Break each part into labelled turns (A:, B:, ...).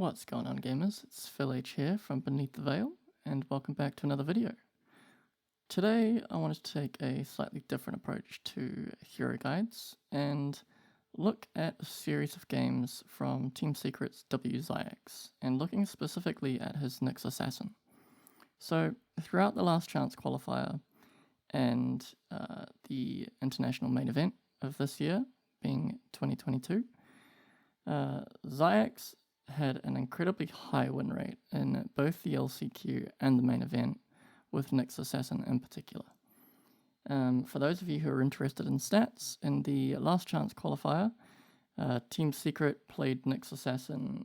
A: What's going on, gamers? It's Phil H here from Beneath the Veil, and welcome back to another video. Today I wanted to take a slightly different approach to hero guides and look at a series of games from Team Secret's W-Zayac, and looking specifically at his Nyx Assassin. So throughout the Last Chance Qualifier and the international main event of this year, being 2022, Zayac had an incredibly high win rate in both the LCQ and the main event, with Nyx Assassin in particular. For those of you who are interested in stats, in the Last Chance Qualifier, Team Secret played Nyx Assassin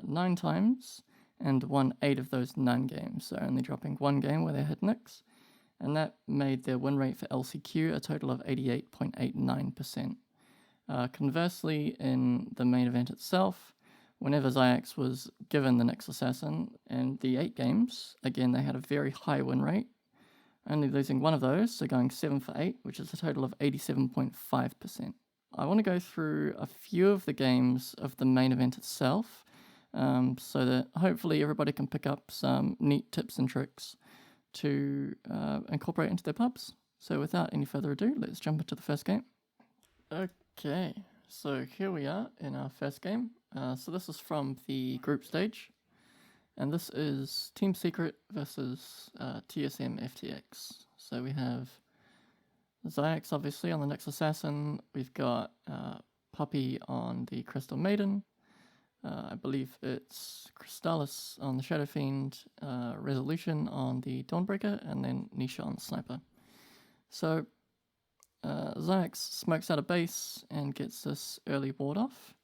A: 9 times and won 8 of those 9 games, so only dropping 1 game where they hit Nyx, and that made their win rate for LCQ a total of 88.89%. Conversely, in the main event itself, whenever Zayac was given the Nyx Assassin in the 8 games, again they had a very high win rate, only losing 1 of those, so going 7 for 8, which is a total of 87.5%. I want to go through a few of the games of the main event itself, so that hopefully everybody can pick up some neat tips and tricks to incorporate into their pubs. So without any further ado, let's jump into the first game. Okay, so here we are in our first game. So this is from the group stage, and this is Team Secret versus TSM FTX. So we have Zayac obviously on the Nyx Assassin, we've got Puppy on the Crystal Maiden, I believe it's Crystallis on the Shadow Fiend, Resolution on the Dawnbreaker, and then Nisha on the Sniper. So Zayac smokes out a base and gets this early ward off.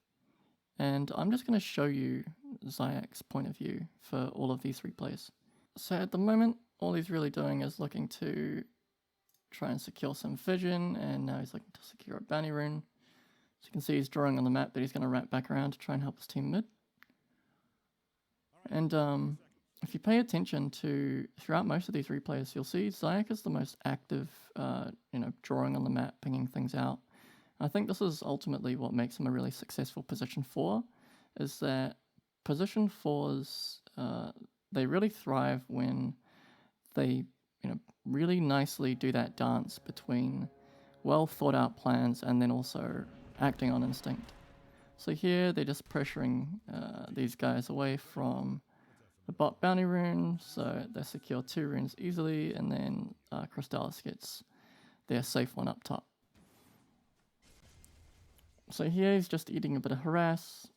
A: And I'm just going to show you Zayac's point of view for all of these replays. So at the moment, all he's really doing is looking to try and secure some vision, and now he's looking to secure a bounty rune. So you can see he's drawing on the map, but he's going to wrap back around to try and help his team mid. And if you pay attention to throughout most of these replays, you'll see Zayac is the most active, drawing on the map, pinging things out. I think this is ultimately what makes him a really successful position 4, is that position 4s, they really thrive when they, really nicely do that dance between well thought out plans and then also acting on instinct. So here they're just pressuring these guys away from the bot bounty rune, so they secure 2 runes easily, and then Crystallis gets their safe one up top. So here he's just eating a bit of harass.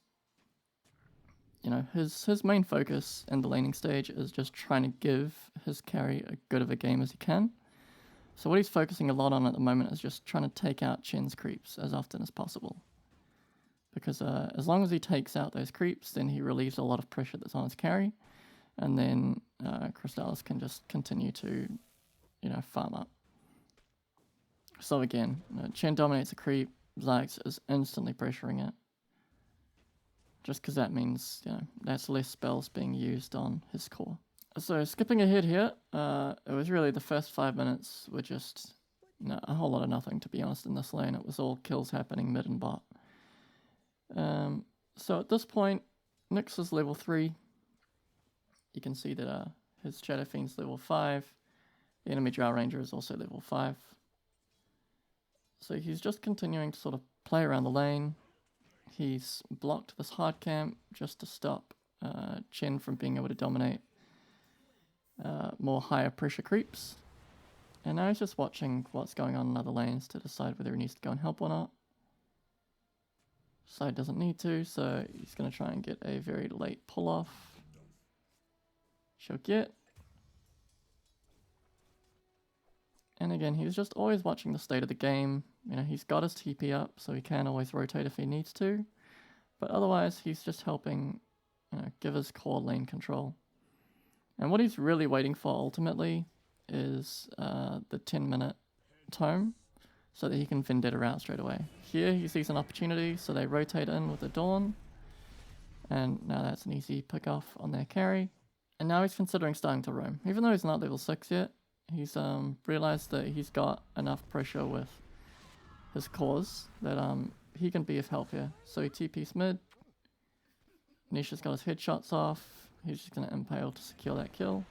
A: His main focus in the laning stage is just trying to give his carry as good of a game as he can. So what he's focusing a lot on at the moment is just trying to take out Chen's creeps as often as possible. Because as long as he takes out those creeps, then he relieves a lot of pressure that's on his carry. And then Crystallis can just continue to, farm up. So again, Chen dominates a creep. Zayac is instantly pressuring it. Just because that means, that's less spells being used on his core. So skipping ahead here, it was really the first 5 minutes were just a whole lot of nothing, to be honest, in this lane. It was all kills happening mid and bot. So at this point, Nyx is level 3. You can see that his Shadow Fiend's level 5. The enemy Drow Ranger is also level 5. So he's just continuing to sort of play around the lane. He's blocked this hard camp just to stop Chen from being able to dominate more higher pressure creeps. And now he's just watching what's going on in other lanes to decide whether he needs to go and help or not. Side doesn't need to, so he's going to try and get a very late pull off. She'll get. And again, he's just always watching the state of the game. He's got his TP up, so he can always rotate if he needs to. But otherwise, he's just helping, give his core lane control. And what he's really waiting for ultimately is the 10-minute tome, so that he can Vendetta out straight away. Here he sees an opportunity, so they rotate in with the Dawn. And now that's an easy pick off on their carry. And now he's considering starting to roam. Even though he's not level 6 yet, he's realized that he's got enough pressure with his cores that he can be of help here. So he TP's mid, Nisha's got his headshots off. He's just going to impale to secure that kill.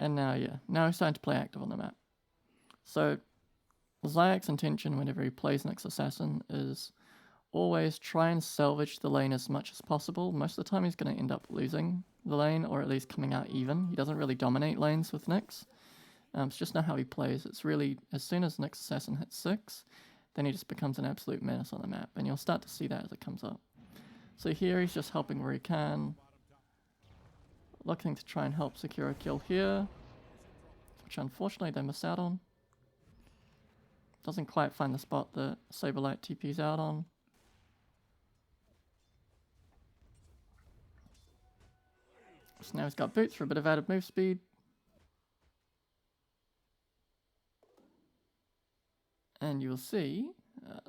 A: And now, yeah, now he's starting to play active on the map. So, Zayac's intention whenever he plays Nyx Assassin is always try and salvage the lane as much as possible. Most of the time he's going to end up losing the lane, or at least coming out even. He doesn't really dominate lanes with Nyx. It's just not how he plays. It's really, as soon as Nyx Assassin hits 6, then he just becomes an absolute menace on the map, and you'll start to see that as it comes up. So here he's just helping where he can, looking to try and help secure a kill here, which unfortunately they miss out on. Doesn't quite find the spot that Saberlight TP's out on. So now he's got boots for a bit of added move speed. And you'll see,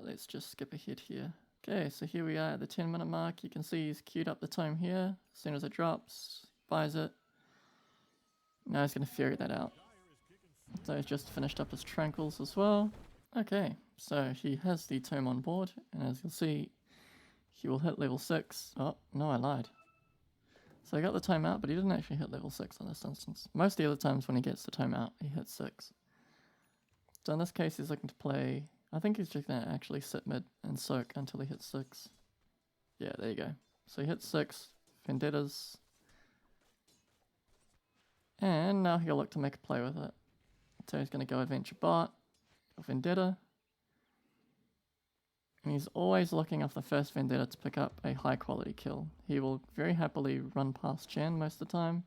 A: let's just skip ahead here. Okay, so here we are at the 10-minute mark. You can see he's queued up the tome here. As soon as it drops, buys it. Now he's going to ferry that out. So he's just finished up his tranquils as well. Okay, so he has the tome on board, and as you'll see, he will hit level 6. Oh, no, I lied. So I got the tome out, but he didn't actually hit level 6 on this instance. Most of the other times when he gets the tome out, he hits 6. So in this case, he's looking to play... I think he's just going to actually sit mid and soak until he hits 6. Yeah, there you go. So he hits 6, Vendettas. And now he'll look to make a play with it. So he's going to go Adventure Bot, Vendetta. And he's always looking off the first Vendetta to pick up a high quality kill. He will very happily run past Chen most of the time.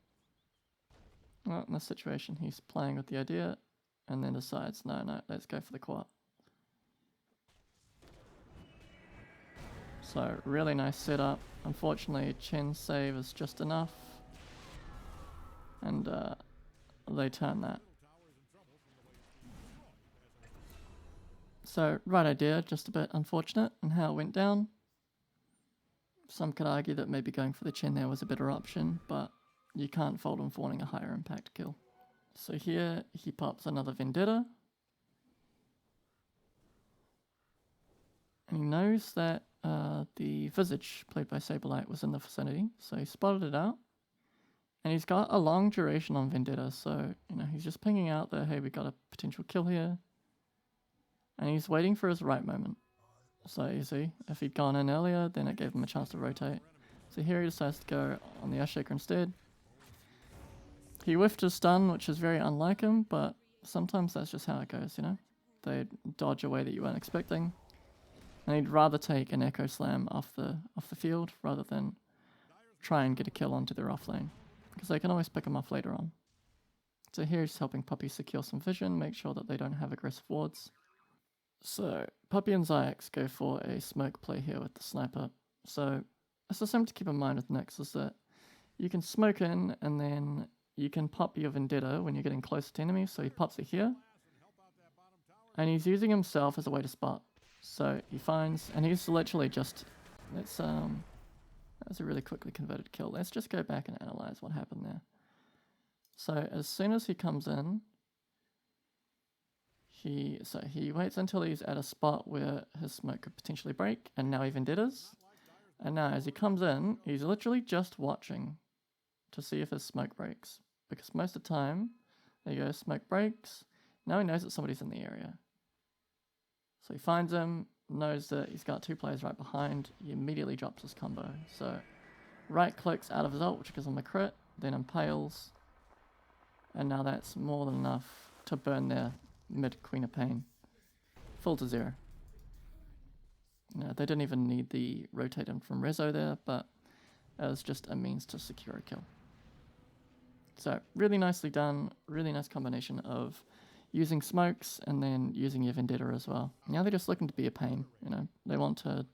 A: Well, in this situation, he's playing with the idea and then decides, no, let's go for the quad. So, really nice setup. Unfortunately, Chen's save is just enough. And they turn that. So, right idea, just a bit unfortunate in how it went down. Some could argue that maybe going for the Chen there was a better option, but you can't fault him for wanting a higher impact kill. So here, he pops another Vendetta. And he knows that the Visage, played by Saberlight, was in the vicinity, so he spotted it out. And he's got a long duration on Vendetta, so, he's just pinging out that, hey, we got a potential kill here. And he's waiting for his right moment. So you see, if he'd gone in earlier, then it gave him a chance to rotate. So here he decides to go on the Earthshaker instead. He whiffed his stun, which is very unlike him, but sometimes that's just how it goes, They dodge a way that you weren't expecting. And he'd rather take an Echo Slam off the field rather than try and get a kill onto their off lane, because they can always pick him off later on. So here he's helping Puppy secure some vision, make sure that they don't have aggressive wards. So Puppy and Zayac go for a smoke play here with the sniper. So it's something to keep in mind with Nyx is that you can smoke in and then you can pop your Vendetta when you're getting closer to enemies. So he pops it here. And he's using himself as a way to spot. So he finds, and he's literally just, that was a really quickly converted kill. Let's just go back and analyze what happened there. So as soon as he comes in, he waits until he's at a spot where his smoke could potentially break, and now he Vendettas. And now as he comes in, he's literally just watching to see if his smoke breaks. Because most of the time, there you go, smoke breaks. Now he knows that somebody's in the area. So he finds him, knows that he's got 2 players right behind, he immediately drops his combo. So right clicks out of his ult, which gives him the crit, then impales. And now that's more than enough to burn their mid Queen of Pain full to 0. They didn't even need the rotate in from Rezo there, but it was just a means to secure a kill. So really nicely done, really nice combination of using smokes and then using your Vendetta as well. Now they're just looking to be a pain, They want to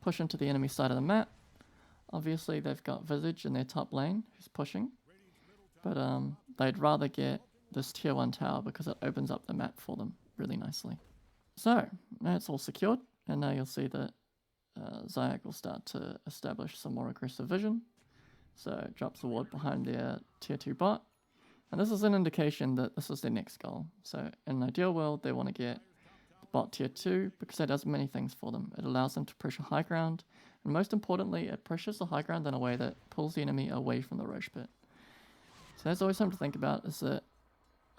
A: push into the enemy side of the map. Obviously they've got Visage in their top lane who's pushing, but they'd rather get this tier 1 tower because it opens up the map for them really nicely. So now it's all secured, and now you'll see that Zayac will start to establish some more aggressive vision. So it drops the ward behind their tier 2 bot. And this is an indication that this is their next goal. So in an ideal world, they want to get the bot tier 2 because that does many things for them. It allows them to pressure high ground, and most importantly, it pressures the high ground in a way that pulls the enemy away from the Roche pit. So that's always something to think about, is that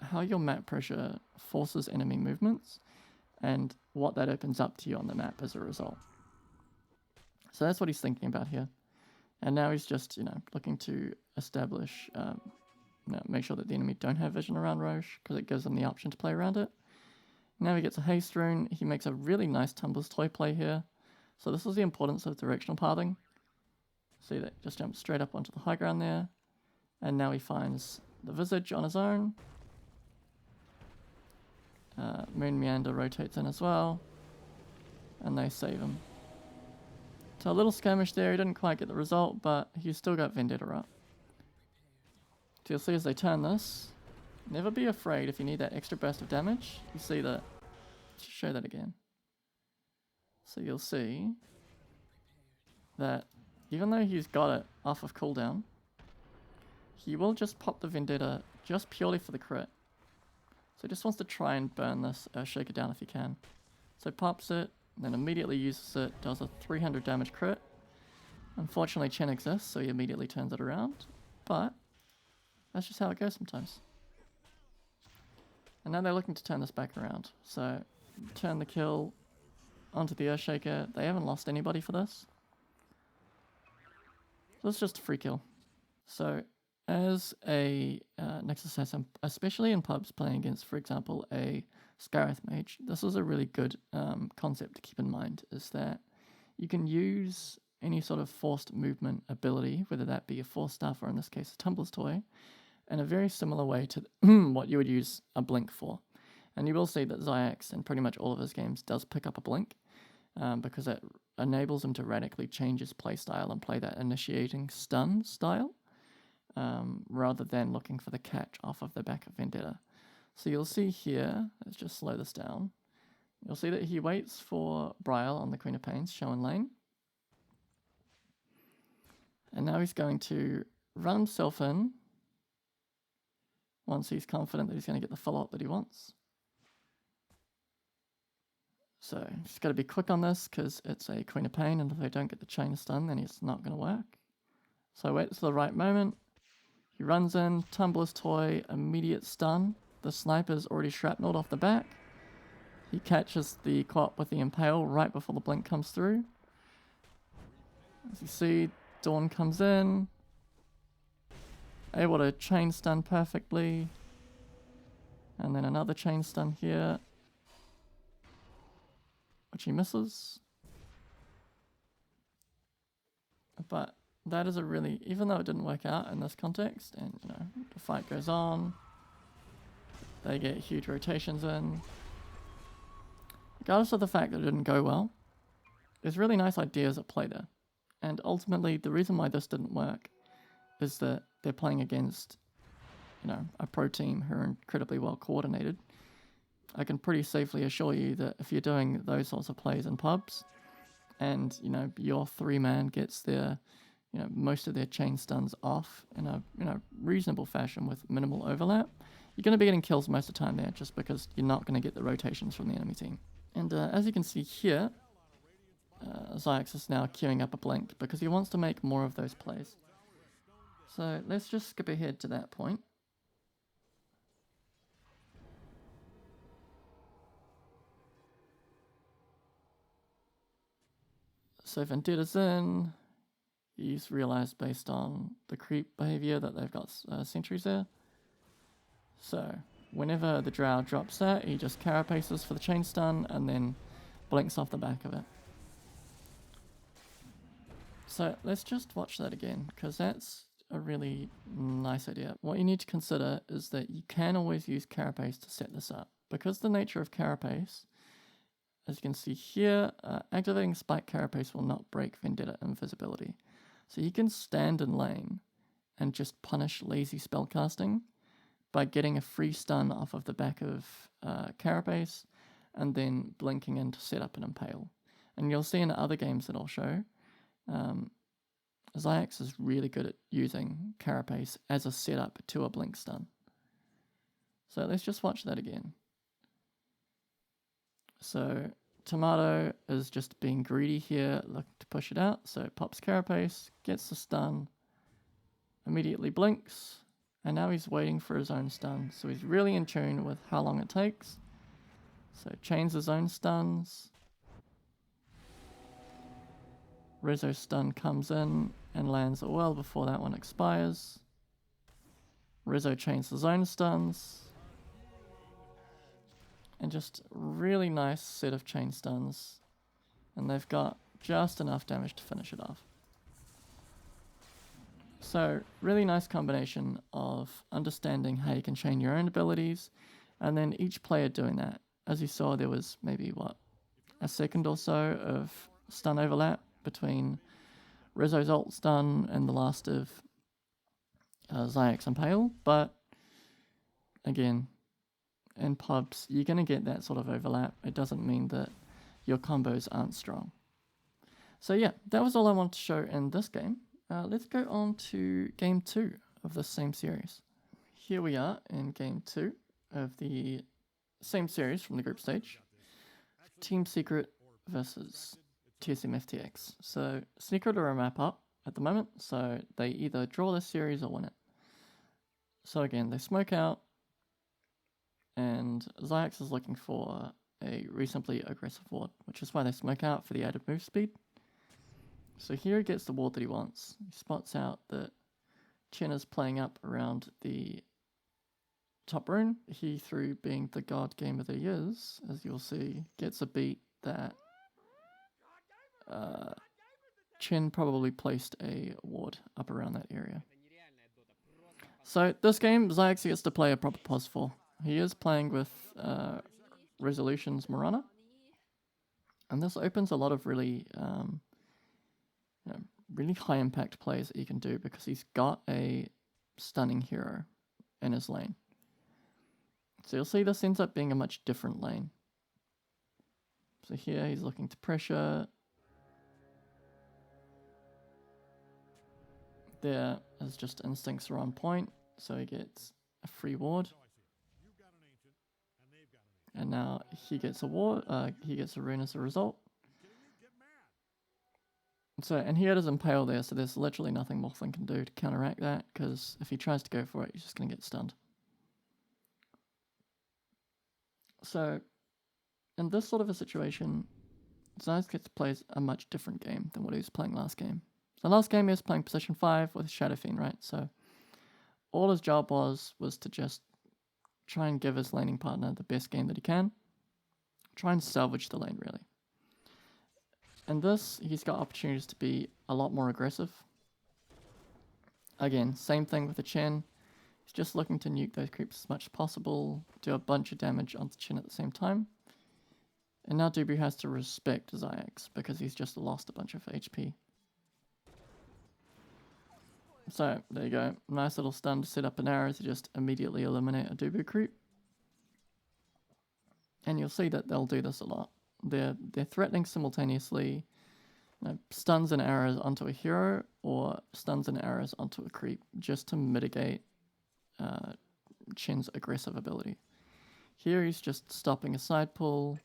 A: how your map pressure forces enemy movements and what that opens up to you on the map as a result. So that's what he's thinking about here. And now he's just, looking to establish, make sure that the enemy don't have vision around Roche, because it gives them the option to play around it. Now he gets a haste rune. He makes a really nice Tumbler's Toy play here. So this is the importance of directional pathing. See that just jumps straight up onto the high ground there. And now he finds the Visage on his own. Moon Meander rotates in as well. And they save him. So a little skirmish there. He didn't quite get the result, but he's still got Vendetta up. So you'll see as they turn this, never be afraid if you need that extra burst of damage. You see that. Let's show that again. So you'll see that even though he's got it off of cooldown, he will just pop the Vendetta just purely for the crit. So he just wants to try and burn this Shaker down if he can. So pops it, then immediately uses it, does a 300 damage crit. Unfortunately Chen exists, so he immediately turns it around. But that's just how it goes sometimes. And now they're looking to turn this back around. So turn the kill onto the Earthshaker. They haven't lost anybody for this. So it's just a free kill. So as a Nyx Assassin, especially in pubs playing against, for example, a Scarith Mage, this is a really good concept to keep in mind, is that you can use any sort of forced movement ability, whether that be a Force Staff or in this case a Tumbler's Toy, in a very similar way to what you would use a blink for. And you will see that Zayac in pretty much all of his games does pick up a blink, because it enables him to radically change his playstyle and play that initiating stun style, rather than looking for the catch off of the back of Vendetta. So you'll see here, let's just slow this down, you'll see that he waits for Brial on the Queen of Pains, show in lane. And now he's going to run himself in once he's confident that he's going to get the follow-up that he wants. So he's got to be quick on this because it's a Queen of Pain, and if they don't get the chain stun, then it's not going to work. So waits for the right moment. He runs in, Tumbler's Toy, immediate stun. The sniper's already shrapnelled off the back. He catches the co-op with the Impale right before the blink comes through. As you see, Dawn comes in, able to chain stun perfectly, and then another chain stun here, which he misses. But that is a really, even though it didn't work out in this context, and the fight goes on, they get huge rotations in, regardless of the fact that it didn't go well, there's really nice ideas at play there. And ultimately, the reason why this didn't work is that they're playing against, a pro team who are incredibly well coordinated. I can pretty safely assure you that if you're doing those sorts of plays in pubs, and your 3-man gets their, most of their chain stuns off in a reasonable fashion with minimal overlap, you're going to be getting kills most of the time there, just because you're not going to get the rotations from the enemy team. And as you can see here, Zayac is now queuing up a blink because he wants to make more of those plays. So let's just skip ahead to that point. So Vendetta's in. He's realized based on the creep behavior that they've got sentries there. So whenever the Drow drops that, he just carapaces for the chain stun and then blinks off the back of it. So let's just watch that again, because that's a really nice idea. What you need to consider is that you can always use carapace to set this up. Because the nature of carapace, as you can see here, activating spike carapace will not break Vendetta invisibility. So you can stand in lane and just punish lazy spellcasting by getting a free stun off of the back of carapace and then blinking in to set up an impale. And you'll see in other games that I'll show, Zayac is really good at using carapace as a setup to a blink stun. So let's just watch that again. So Tomato is just being greedy here, looking to push it out. So pops Carapace, gets the stun, immediately blinks, and now he's waiting for his own stun. So he's really in tune with how long it takes. So chains his own stuns. Rezo's stun comes in and lands well before that one expires. Rezo chains his own stuns. And just really nice set of chain stuns. And they've got just enough damage to finish it off. So really nice combination of understanding how you can chain your own abilities and then each player doing that. As you saw, there was maybe, a second or so of stun overlap between Rezo's ult stun and the last of Zayac's Impale, but again, in pubs, you're going to get that sort of overlap. It doesn't mean that your combos aren't strong. So yeah, that was all I wanted to show in this game. Let's go on to game 2 of the same series. Here we are in game 2 of the same series from the group stage. Team Secret versus TSM FTX. So Secret are a map up at the moment, so they either draw this series or win it. So again, they smoke out, and Zayac is looking for a reasonably aggressive ward, which is why they smoke out for the added move speed. So here he gets the ward that he wants. He spots out that Chen is playing up around the top rune. He, through being the god gamer that he is, as you'll see, gets a beat that Chen probably placed a ward up around that area. So this game, Zayac gets to play a proper pos 4. He is playing with Resolution's Mirana, and this opens a lot of really really high impact plays that you can do because he's got a stunning hero in his lane. So you'll see this ends up being a much different lane. So here he's looking to pressure. There is just instincts are on point, so he gets a free ward. And now he gets a ward, he gets a rune as a result. So, and he had his Impale there, so there's literally nothing Morphling can do to counteract that, because if he tries to go for it, he's just going to get stunned. So, in this sort of a situation, Zayac gets to play a much different game than what he was playing last game. So last game he was playing position 5 with Shadow Fiend, right? So, all his job was to just try and give his laning partner the best game that he can. Try and salvage the lane, really. In this, he's got opportunities to be a lot more aggressive. Again, same thing with the Chen. He's just looking to nuke those creeps as much as possible, do a bunch of damage onto Chen at the same time. And now Dubu has to respect Zayac because he's just lost a bunch of HP. So, there you go. Nice little stun to set up an arrow to just immediately eliminate a Dubu creep. And you'll see that they'll do this a lot. They're threatening simultaneously, stuns and arrows onto a hero or stuns and arrows onto a creep just to mitigate Chen's aggressive ability. Here he's just stopping a side pull.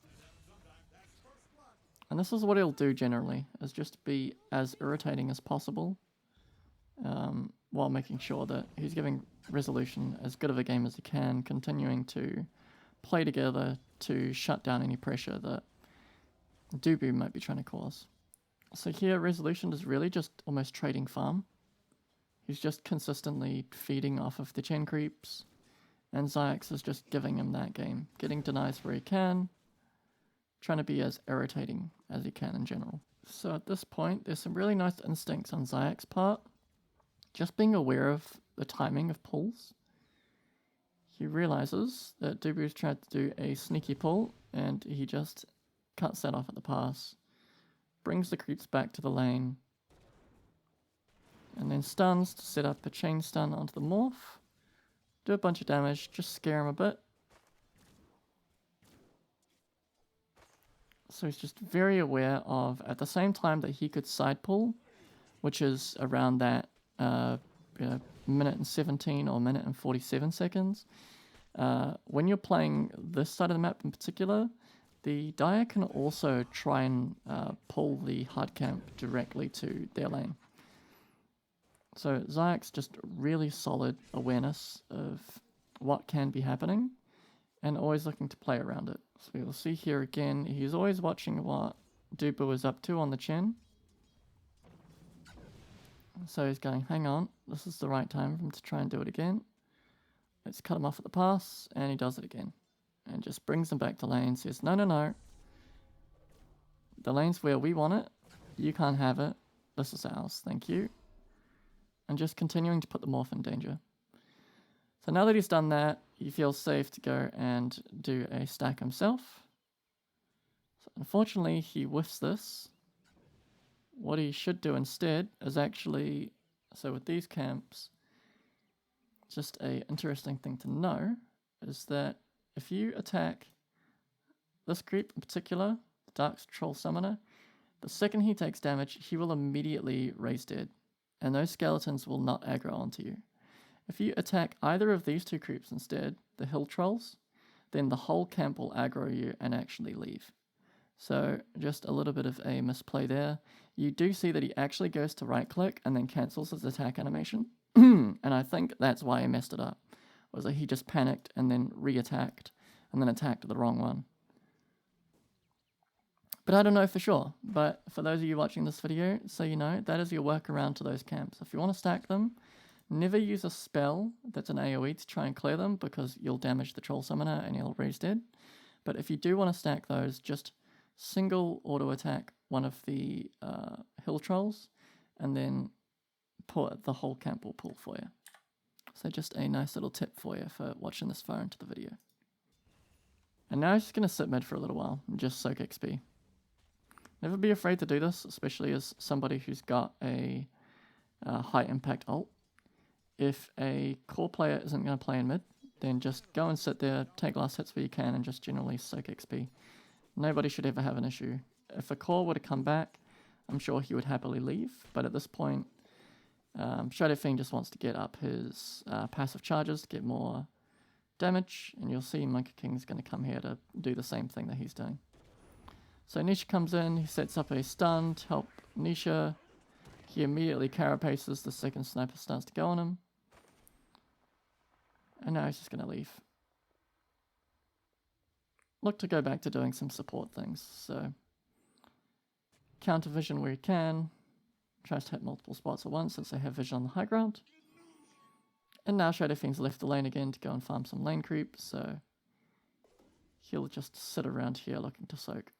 A: And this is what he'll do generally, is just be as irritating as possible while making sure that he's giving Resolution as good of a game as he can, continuing to play together to shut down any pressure that Dubu might be trying to cause. So here Resolution is really just almost trading farm. He's just consistently feeding off of the Chen creeps, and Zayac is just giving him that game, getting denies where he can, trying to be as irritating as he can in general. So at this point, there's some really nice instincts on Zayac's part, just being aware of the timing of pulls. He realizes that Dubu's tried to do a sneaky pull, and he just cuts that off at the pass, brings the creeps back to the lane, and then stuns to set up a chain stun onto the morph, do a bunch of damage, just scare him a bit. So he's just very aware of, at the same time that he could side pull, which is around that minute and 17 or minute and 47 seconds. When you're playing this side of the map in particular, The Dire can also try and pull the hard camp directly to their lane. So Zayac's just really solid awareness of what can be happening and always looking to play around it. So you'll see here again, he's always watching what Dubu is up to on the Chen. So he's going, hang on, this is the right time for him to try and do it again. Let's cut him off at the pass, and he does it again. And just brings them back to lane, says, no, no, no. The lane's where we want it. You can't have it. This is ours, thank you. And just continuing to put the morph in danger. So now that he's done that, he feels safe to go and do a stack himself. So unfortunately, he whiffs this. What he should do instead is actually, so with these camps, just a interesting thing to know is that if you attack this creep in particular, the Dark Troll Summoner, the second he takes damage, he will immediately raise dead, and those skeletons will not aggro onto you. If you attack either of these two creeps instead, the Hill Trolls, then the whole camp will aggro you and actually leave. So just a little bit of a misplay there. You do see that he actually goes to right click and then cancels his attack animation. And I think that's why he messed it up. Was that he just panicked and then re-attacked and then attacked the wrong one. But I don't know for sure. But for those of you watching this video, so you know, that is your workaround to those camps. If you want to stack them, never use a spell that's an AoE to try and clear them because you'll damage the Troll Summoner and he'll raise dead. But if you do want to stack those, just single auto attack one of the Hill Trolls and then the whole camp will pull for you. So just a nice little tip for you for watching this far into the video. And now he's just going to sit mid for a little while and just soak XP. Never be afraid to do this, especially as somebody who's got a high impact ult. If a core player isn't going to play in mid, then just go and sit there, take last hits where you can, and just generally soak XP. Nobody should ever have an issue. If a core were to come back, I'm sure he would happily leave, but at this point, Shadow Fiend just wants to get up his passive charges to get more damage, and you'll see Monkey King's going to come here to do the same thing that he's doing. So Nisha comes in, he sets up a stun to help Nisha. He immediately carapaces the second sniper starts to go on him. And now he's just going to leave. Look to go back to doing some support things. So counter vision where he can. Tries to hit multiple spots at once since they have vision on the high ground. And now Shadow Fiend's left the lane again to go and farm some lane creep, so he'll just sit around here looking to soak.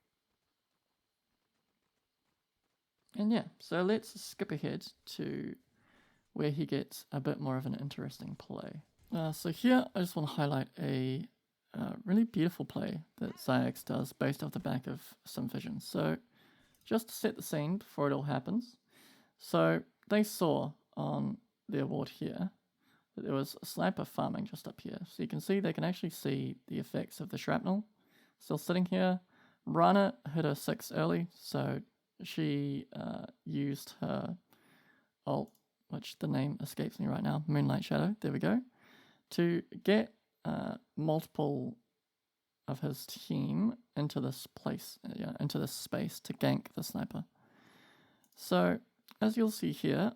A: And yeah, so let's skip ahead to where he gets a bit more of an interesting play. So here I just want to highlight a really beautiful play that Zayac does based off the back of some vision. So just to set the scene before it all happens. So they saw on the award here that there was a sniper farming just up here. So you can see they can actually see the effects of the shrapnel still sitting here. Mirana hit her 6 early, so she used her ult, which the name escapes me right now, Moonlight Shadow, there we go, to get multiple of his team into this place, into this space to gank the sniper. So as you'll see here,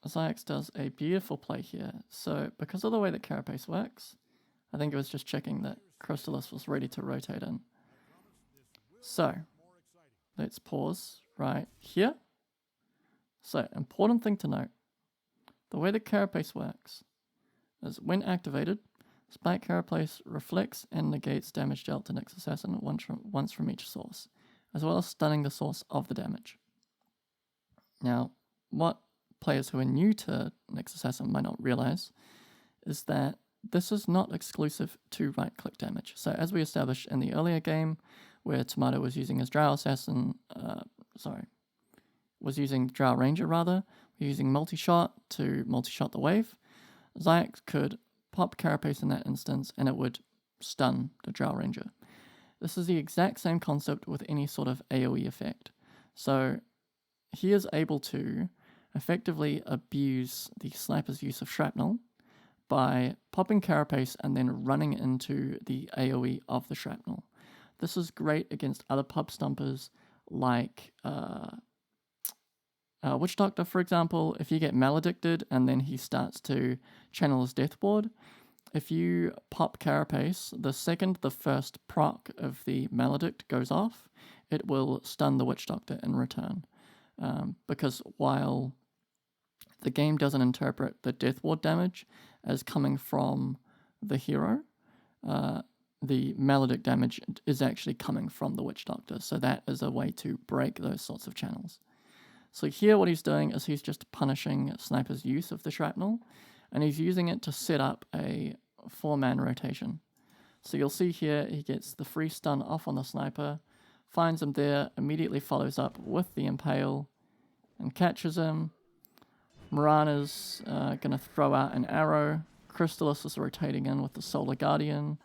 A: Zayac does a beautiful play here. So because of the way that Carapace works, I think it was just checking that Crystallis was ready to rotate in. So let's pause right here. So important thing to note, the way that Carapace works is when activated, Spike Carapace reflects and negates damage dealt to Nyx Assassin once from each source, as well as stunning the source of the damage. Now, what players who are new to Nyx Assassin might not realize is that this is not exclusive to right-click damage. So as we established in the earlier game, where Tomato was using his Drow Assassin, was using Drow Ranger rather, using multi-shot to multi-shot the wave, Zayac could pop Carapace in that instance and it would stun the Drow Ranger. This is the exact same concept with any sort of AoE effect. So he is able to effectively abuse the sniper's use of shrapnel by popping Carapace and then running into the AoE of the Shrapnel. This is great against other pub stumpers like Witch Doctor, for example. If you get maledicted and then he starts to channel his Death Ward, if you pop Carapace, the second the first proc of the maledict goes off, it will stun the Witch Doctor in return. Because while the game doesn't interpret the Death Ward damage as coming from the hero, the maledict damage is actually coming from the Witch Doctor. So that is a way to break those sorts of channels. So here what he's doing is he's just punishing Sniper's use of the Shrapnel, and he's using it to set up a 4-man rotation. So you'll see here he gets the free stun off on the Sniper, finds him there, immediately follows up with the Impale and catches him. Mirana's going to throw out an arrow. Crystallis is rotating in with the Solar Guardian.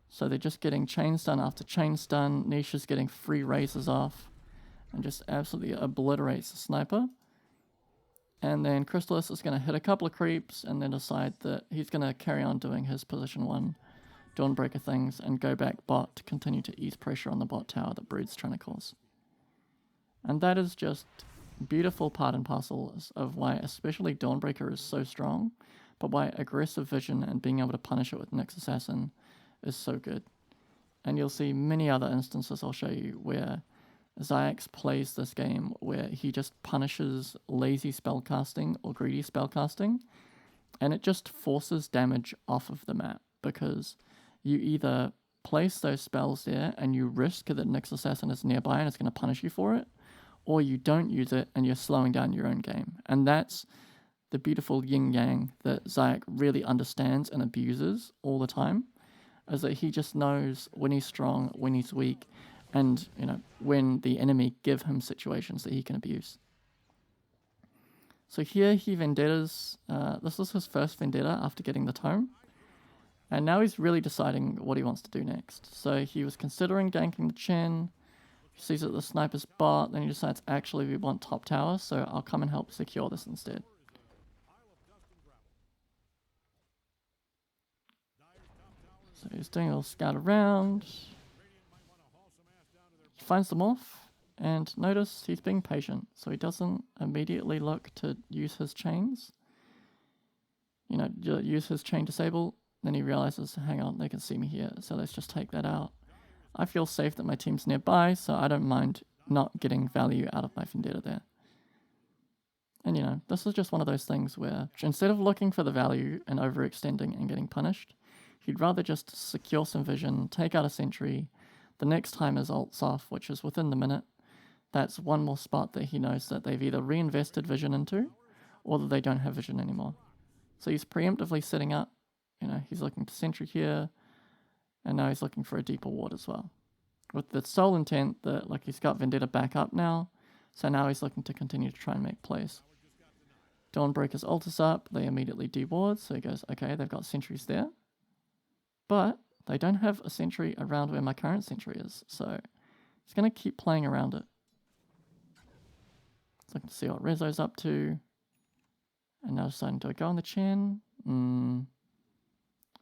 A: So they're just getting chain stun after chain stun. Nisha's getting free razors off and just absolutely obliterates the Sniper. And then Crystallis is going to hit a couple of creeps and then decide that he's going to carry on doing his position 1 Dawnbreaker things and go back bot to continue to ease pressure on the bot tower that Brood's trying to cause. And that is just beautiful part and parcel of why especially Dawnbreaker is so strong, but why aggressive vision and being able to punish it with Nyx Assassin is so good. And you'll see many other instances I'll show you where Zayac plays this game where he just punishes lazy spellcasting or greedy spellcasting, and it just forces damage off of the map because you either place those spells there and you risk that Nyx Assassin is nearby and it's going to punish you for it, or you don't use it and you're slowing down your own game. And that's the beautiful yin-yang that Zayac really understands and abuses all the time, is that he just knows when he's strong, when he's weak, and when the enemy give him situations that he can abuse. So here he vendettas. This is his first vendetta after getting the tome, and now he's really deciding what he wants to do next. So he was considering ganking the Chen. He sees that the Sniper's bot, then he decides actually we want top tower, so I'll come and help secure this instead. So he's doing a little scout around. He finds them off, and notice he's being patient, so he doesn't immediately look to use his chains. Use his chain disable, then he realizes, hang on, they can see me here, so let's just take that out. I feel safe that my team's nearby, so I don't mind not getting value out of my vendetta there. And this is just one of those things where instead of looking for the value and overextending and getting punished, he'd rather just secure some vision, take out a sentry. The next time his ult's off, which is within the minute, that's one more spot that he knows that they've either reinvested vision into or that they don't have vision anymore. So he's preemptively setting up, he's looking to sentry here, and now he's looking for a deeper ward as well. With the sole intent that he's got Vendetta back up now, so now he's looking to continue to try and make plays. Dawnbreaker's ult is up, they immediately deward, so he goes, okay, they've got sentries there. But they don't have a sentry around where my current sentry is, so he's going to keep playing around it. He's looking to see what Rezo's up to. And now deciding, do I go on the Chen?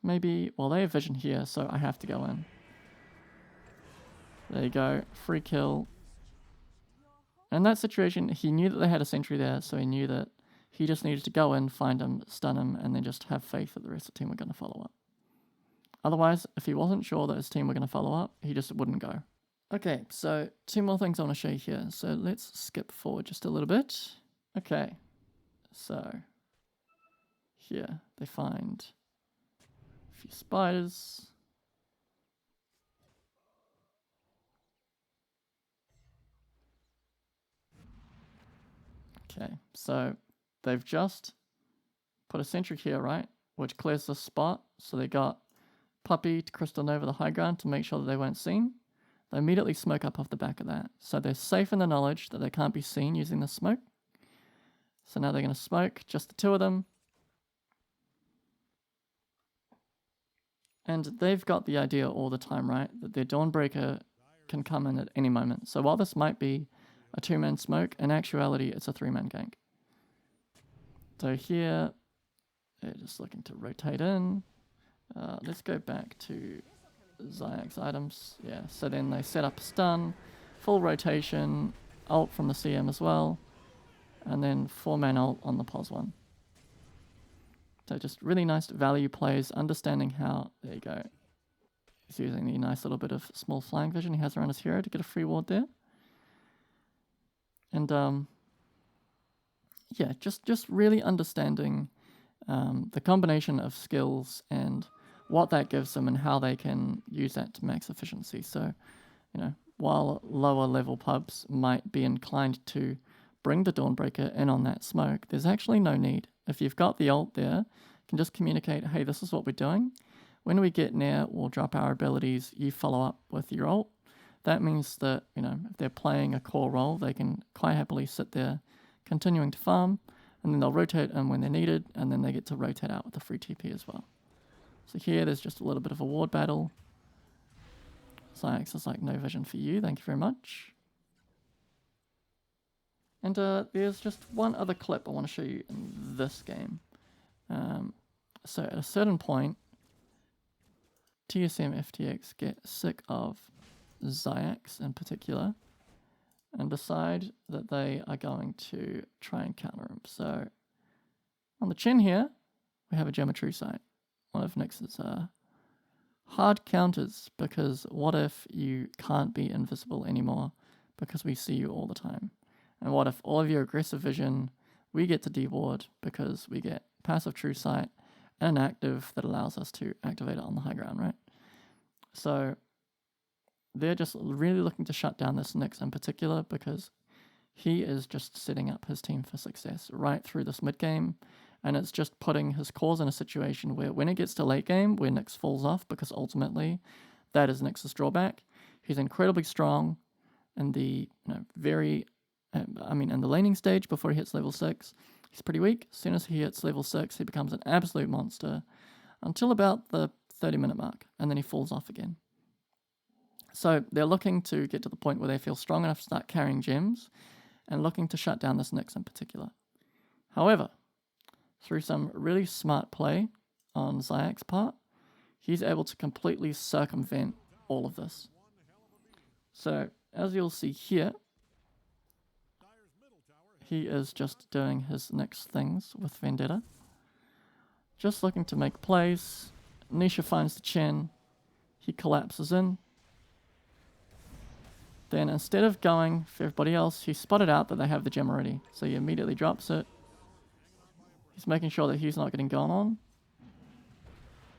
A: Maybe, well, they have vision here, so I have to go in. There you go, free kill. In that situation, he knew that they had a sentry there, so he knew that he just needed to go in, find him, stun him, and then just have faith that the rest of the team were going to follow up. Otherwise, if he wasn't sure that his team were going to follow up, he just wouldn't go. Okay, so 2 more things I want to show you here. So let's skip forward just a little bit. Okay, so here they find a few spiders. Okay, so they've just put a sentry here, right? Which clears the spot. So they got Puppy to Crystal Nova the high ground to make sure that they weren't seen. They immediately smoke up off the back of that. So they're safe in the knowledge that they can't be seen using the smoke. So now they're going to smoke, just the 2 of them. And they've got the idea all the time, right? That their Dawnbreaker can come in at any moment. So while this might be a 2-man smoke, in actuality it's a 3-man gank. So here They're just looking to rotate in. Let's go back to Zayac's items. Yeah, so then they set up a stun, full rotation, ult from the CM as well, and then 4-man ult on the POS one. So just really nice value plays, understanding how, there you go. He's using the nice little bit of small flying vision he has around his hero to get a free ward there. And yeah, just really understanding the combination of skills and what that gives them and how they can use that to max efficiency. So, you know, while lower level pubs might be inclined to bring the Dawnbreaker in on that smoke, there's actually no need. If you've got the ult there, you can just communicate, hey, this is what we're doing. When we get near, we'll drop our abilities, you follow up with your ult. That means that, you know, if they're playing a core role, they can quite happily sit there continuing to farm, and then they'll rotate in when they're needed, and then they get to rotate out with the free TP as well. So here, there's just a little bit of a ward battle. Zayac is like, no vision for you, thank you very much. And there's just one other clip I want to show you in this game. So at a certain point, TSM FTX get sick of Zayac in particular and decide that they are going to try and counter him. So on the Chen here, we have a geometry site. One of Nyx's hard counters, because what if you can't be invisible anymore because we see you all the time? And what if all of your aggressive vision, we get to deward because we get passive true sight and an active that allows us to activate it on the high ground, right? So they're just really looking to shut down this Nyx in particular because he is just setting up his team for success right through this mid game, and it's just putting his cores in a situation where when it gets to late game, where Nyx falls off, because ultimately that is Nyx's drawback. He's incredibly strong in the in the laning stage before he hits level 6. He's pretty weak. As soon as he hits level 6, he becomes an absolute monster until about the 30-minute mark, and then he falls off again. So they're looking to get to the point where they feel strong enough to start carrying gems and looking to shut down this Nyx in particular. However, through some really smart play on Zayac's part, he's able to completely circumvent all of this. So as you'll see here, he is just doing his next things with Vendetta. Just looking to make plays. Nisha finds the Chen. He collapses in. Then instead of going for everybody else, he spotted out that they have the gem already. So he immediately drops it. He's making sure that he's not getting gone on.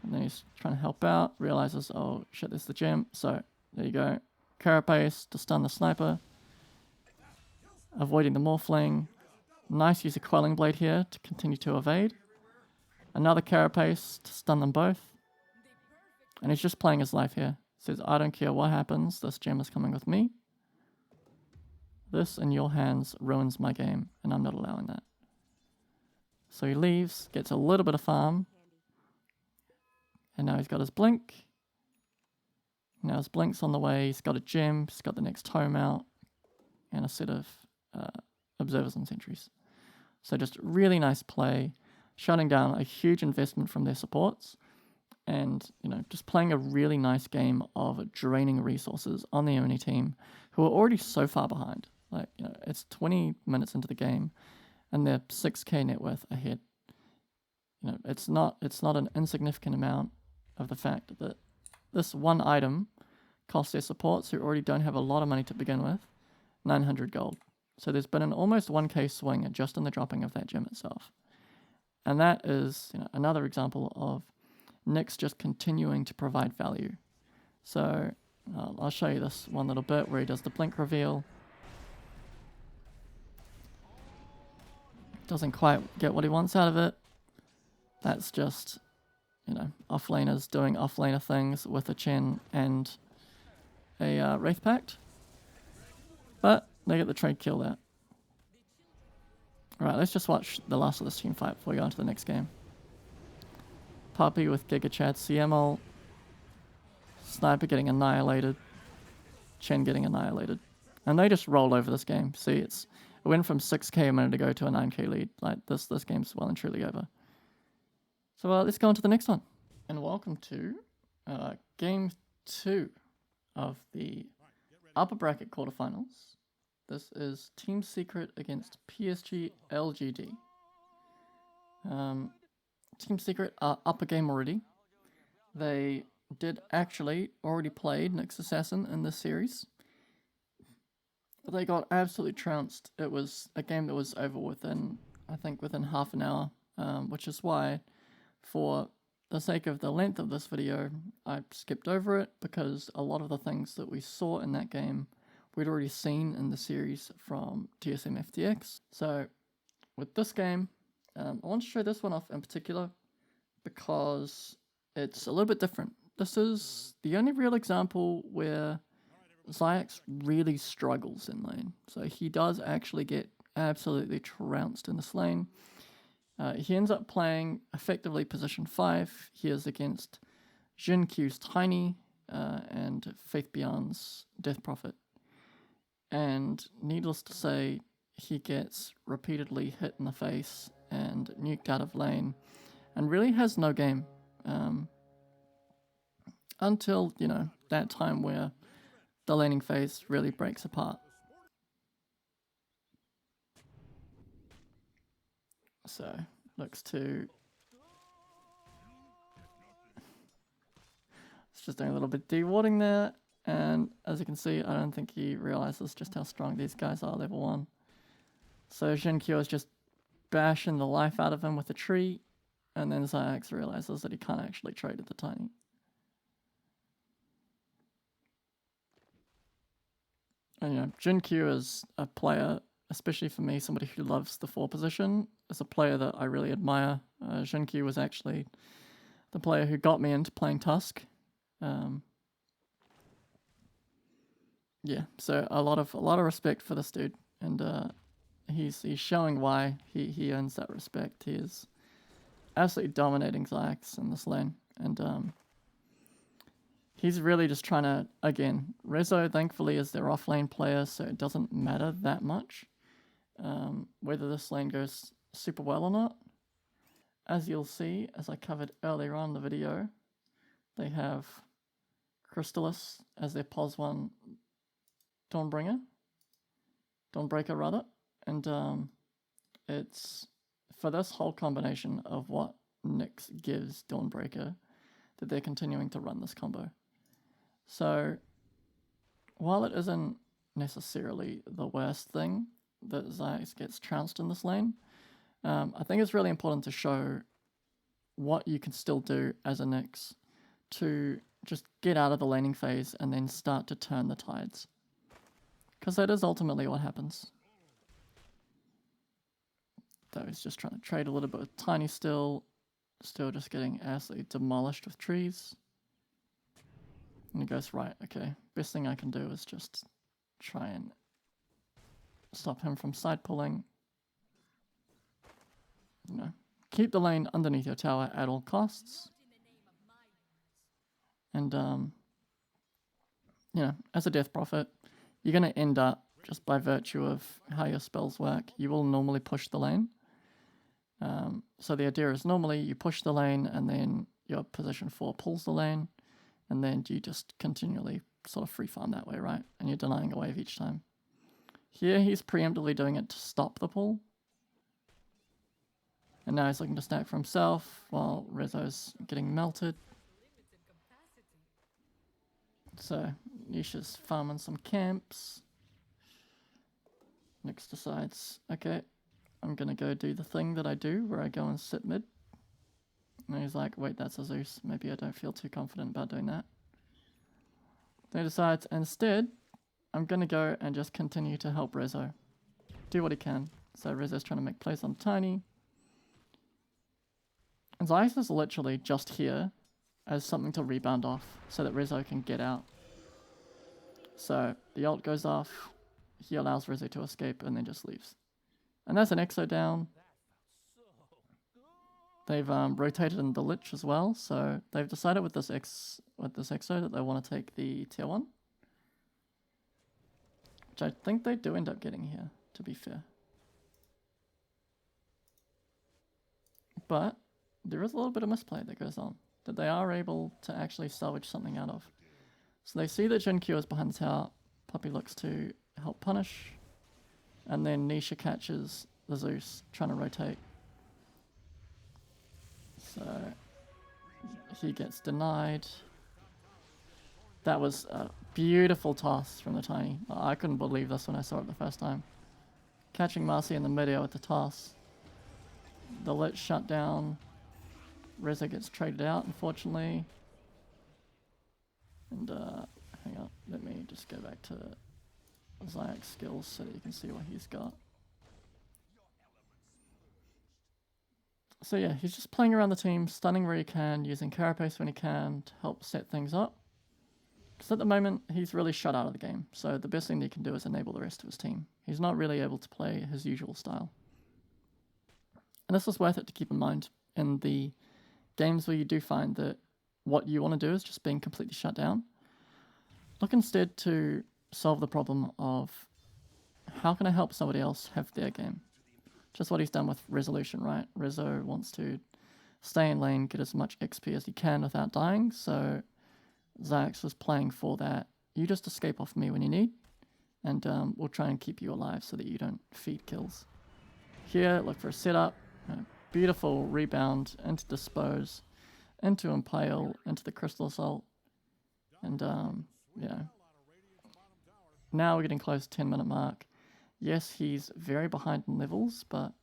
A: And then he's trying to help out. Realizes, oh shit, there's the gem. So there you go. Carapace to stun the sniper. Avoiding the Morphling. Nice use of Quelling Blade here to continue to evade. Another Carapace to stun them both. And he's just playing his life here. Says, I don't care what happens, this gem is coming with me. This in your hands ruins my game, and I'm not allowing that. So he leaves, gets a little bit of farm. And now he's got his blink. Now his blink's on the way, he's got a gem, he's got the next tome out, and a set of observers and sentries. So just really nice play, shutting down a huge investment from their supports, and just playing a really nice game of draining resources on the enemy team, who are already so far behind. Like it's 20 minutes into the game, and they're 6k net worth ahead. It's not an insignificant amount of the fact that this one item costs their supports, who already don't have a lot of money to begin with, 900 gold. So there's been an almost 1k swing just in the dropping of that gem itself. And that is another example of Nyx just continuing to provide value. So I'll show you this one little bit where he does the blink reveal. Doesn't quite get what he wants out of it. That's just, offlaners doing offlaner things with a Chen and a Wraith Pact. But they get the trade kill there. Alright, let's just watch the last of this team fight before we go on to the next game. Puppy with Giga Chad CML. Sniper getting annihilated. Chen getting annihilated. And they just rolled over this game. See, it went from 6k a minute ago to a 9k lead. Like, this game's well and truly over. So let's go on to the next one. And welcome to Game 2 of the upper bracket quarterfinals. This is Team Secret against PSG.LGD. Team Secret are up a game already. They did actually already played Nyx Assassin in this series. They got absolutely trounced. It was a game that was over within, I think, within half an hour, which is why, for the sake of the length of this video, I skipped over it, because a lot of the things that we saw in that game we'd already seen in the series from TSM FTX. So with this game, I want to show this one off in particular because it's a little bit different. This is the only real example where Zayac really struggles in lane. So he does actually get absolutely trounced in this lane. He ends up playing effectively position 5. He is against Jin Q's Tiny and Faith Beyond's Death Prophet. And needless to say, he gets repeatedly hit in the face and nuked out of lane and really has no game until, you know, that time where the laning phase really breaks apart. So, looks to... It's just doing a little bit dewarding there, and as you can see, I don't think he realizes just how strong these guys are level 1. So Jinkyo is just bashing the life out of him with a tree, and then Zayac realizes that he can't actually trade at the Tiny. And you know, Jinkyo is a player, especially for me, somebody who loves the 4 position, is a player that I really admire. Jinkyo was actually the player who got me into playing Tusk. Yeah, so a lot of respect for this dude, and he's showing why he earns that respect. He is absolutely dominating Zayac in this lane, and he's really just trying to, again, Rezo thankfully is their offlane player, so it doesn't matter that much whether this lane goes super well or not. As you'll see, as I covered earlier on in the video, they have Crystallis as their POS 1 Dawnbreaker rather, and it's for this whole combination of what Nyx gives Dawnbreaker that they're continuing to run this combo. So while it isn't necessarily the worst thing that Zayac gets trounced in this lane, I think it's really important to show what you can still do as a Nyx to just get out of the laning phase and then start to turn the tides. Because that is ultimately what happens. Though he's just trying to trade a little bit with Tiny still just getting absolutely demolished with trees. And he goes, right, okay, best thing I can do is just try and stop him from side pulling. You know, keep the lane underneath your tower at all costs. And, you know, as a Death Prophet, you're going to end up, just by virtue of how your spells work, you will normally push the lane. So the idea is normally you push the lane and then your position 4 pulls the lane, and then you just continually sort of free farm that way, right? And you're denying a wave each time. Here he's preemptively doing it to stop the pull. And now he's looking to stack for himself while Rezo's getting melted. So Nisha's farming some camps. Nyx decides, okay, I'm gonna go do the thing that I do where I go and sit mid. And he's like, wait, that's a Zeus. Maybe I don't feel too confident about doing that. Then he decides, instead, I'm gonna go and just continue to help Rezo do what he can. So Rezo's trying to make plays on Tiny. And Zayac is literally just here as something to rebound off so that Rezo can get out. So the ult goes off, he allows Rezo to escape and then just leaves. And that's an Exo down. They've rotated in the Lich as well, so they've decided with this Exo that they want to take the tier 1. Which I think they do end up getting here, to be fair. But there is a little bit of misplay that goes on, that they are able to actually salvage something out of. So they see that Jin Q is behind the tower, Puppey looks to help punish, and then Nisha catches the Zeus trying to rotate. So he gets denied. That was a beautiful toss from the Tiny. I couldn't believe this when I saw it the first time. Catching Marcy in the midair with the toss. The Lich shut down. Reza gets traded out, unfortunately. And hang on, let me just go back to Zayac's skills so that you can see what he's got. So yeah, he's just playing around the team, stunning where he can, using Carapace when he can to help set things up. Because at the moment, he's really shut out of the game, so the best thing he can do is enable the rest of his team. He's not really able to play his usual style. And this is worth it to keep in mind in the games where you do find that what you want to do is just being completely shut down. Look instead to solve the problem of how can I help somebody else have their game? Just what he's done with Resolution, right? Rezo wants to stay in lane, get as much XP as he can without dying, so Zayac was playing for that. You just escape off me when you need, and we'll try and keep you alive so that you don't feed kills. Here, look for a setup, beautiful rebound into Dispose, into Impale, into the Crystal Assault, and yeah. Now we're getting close to 10-minute mark. Yes, he's very behind in levels, but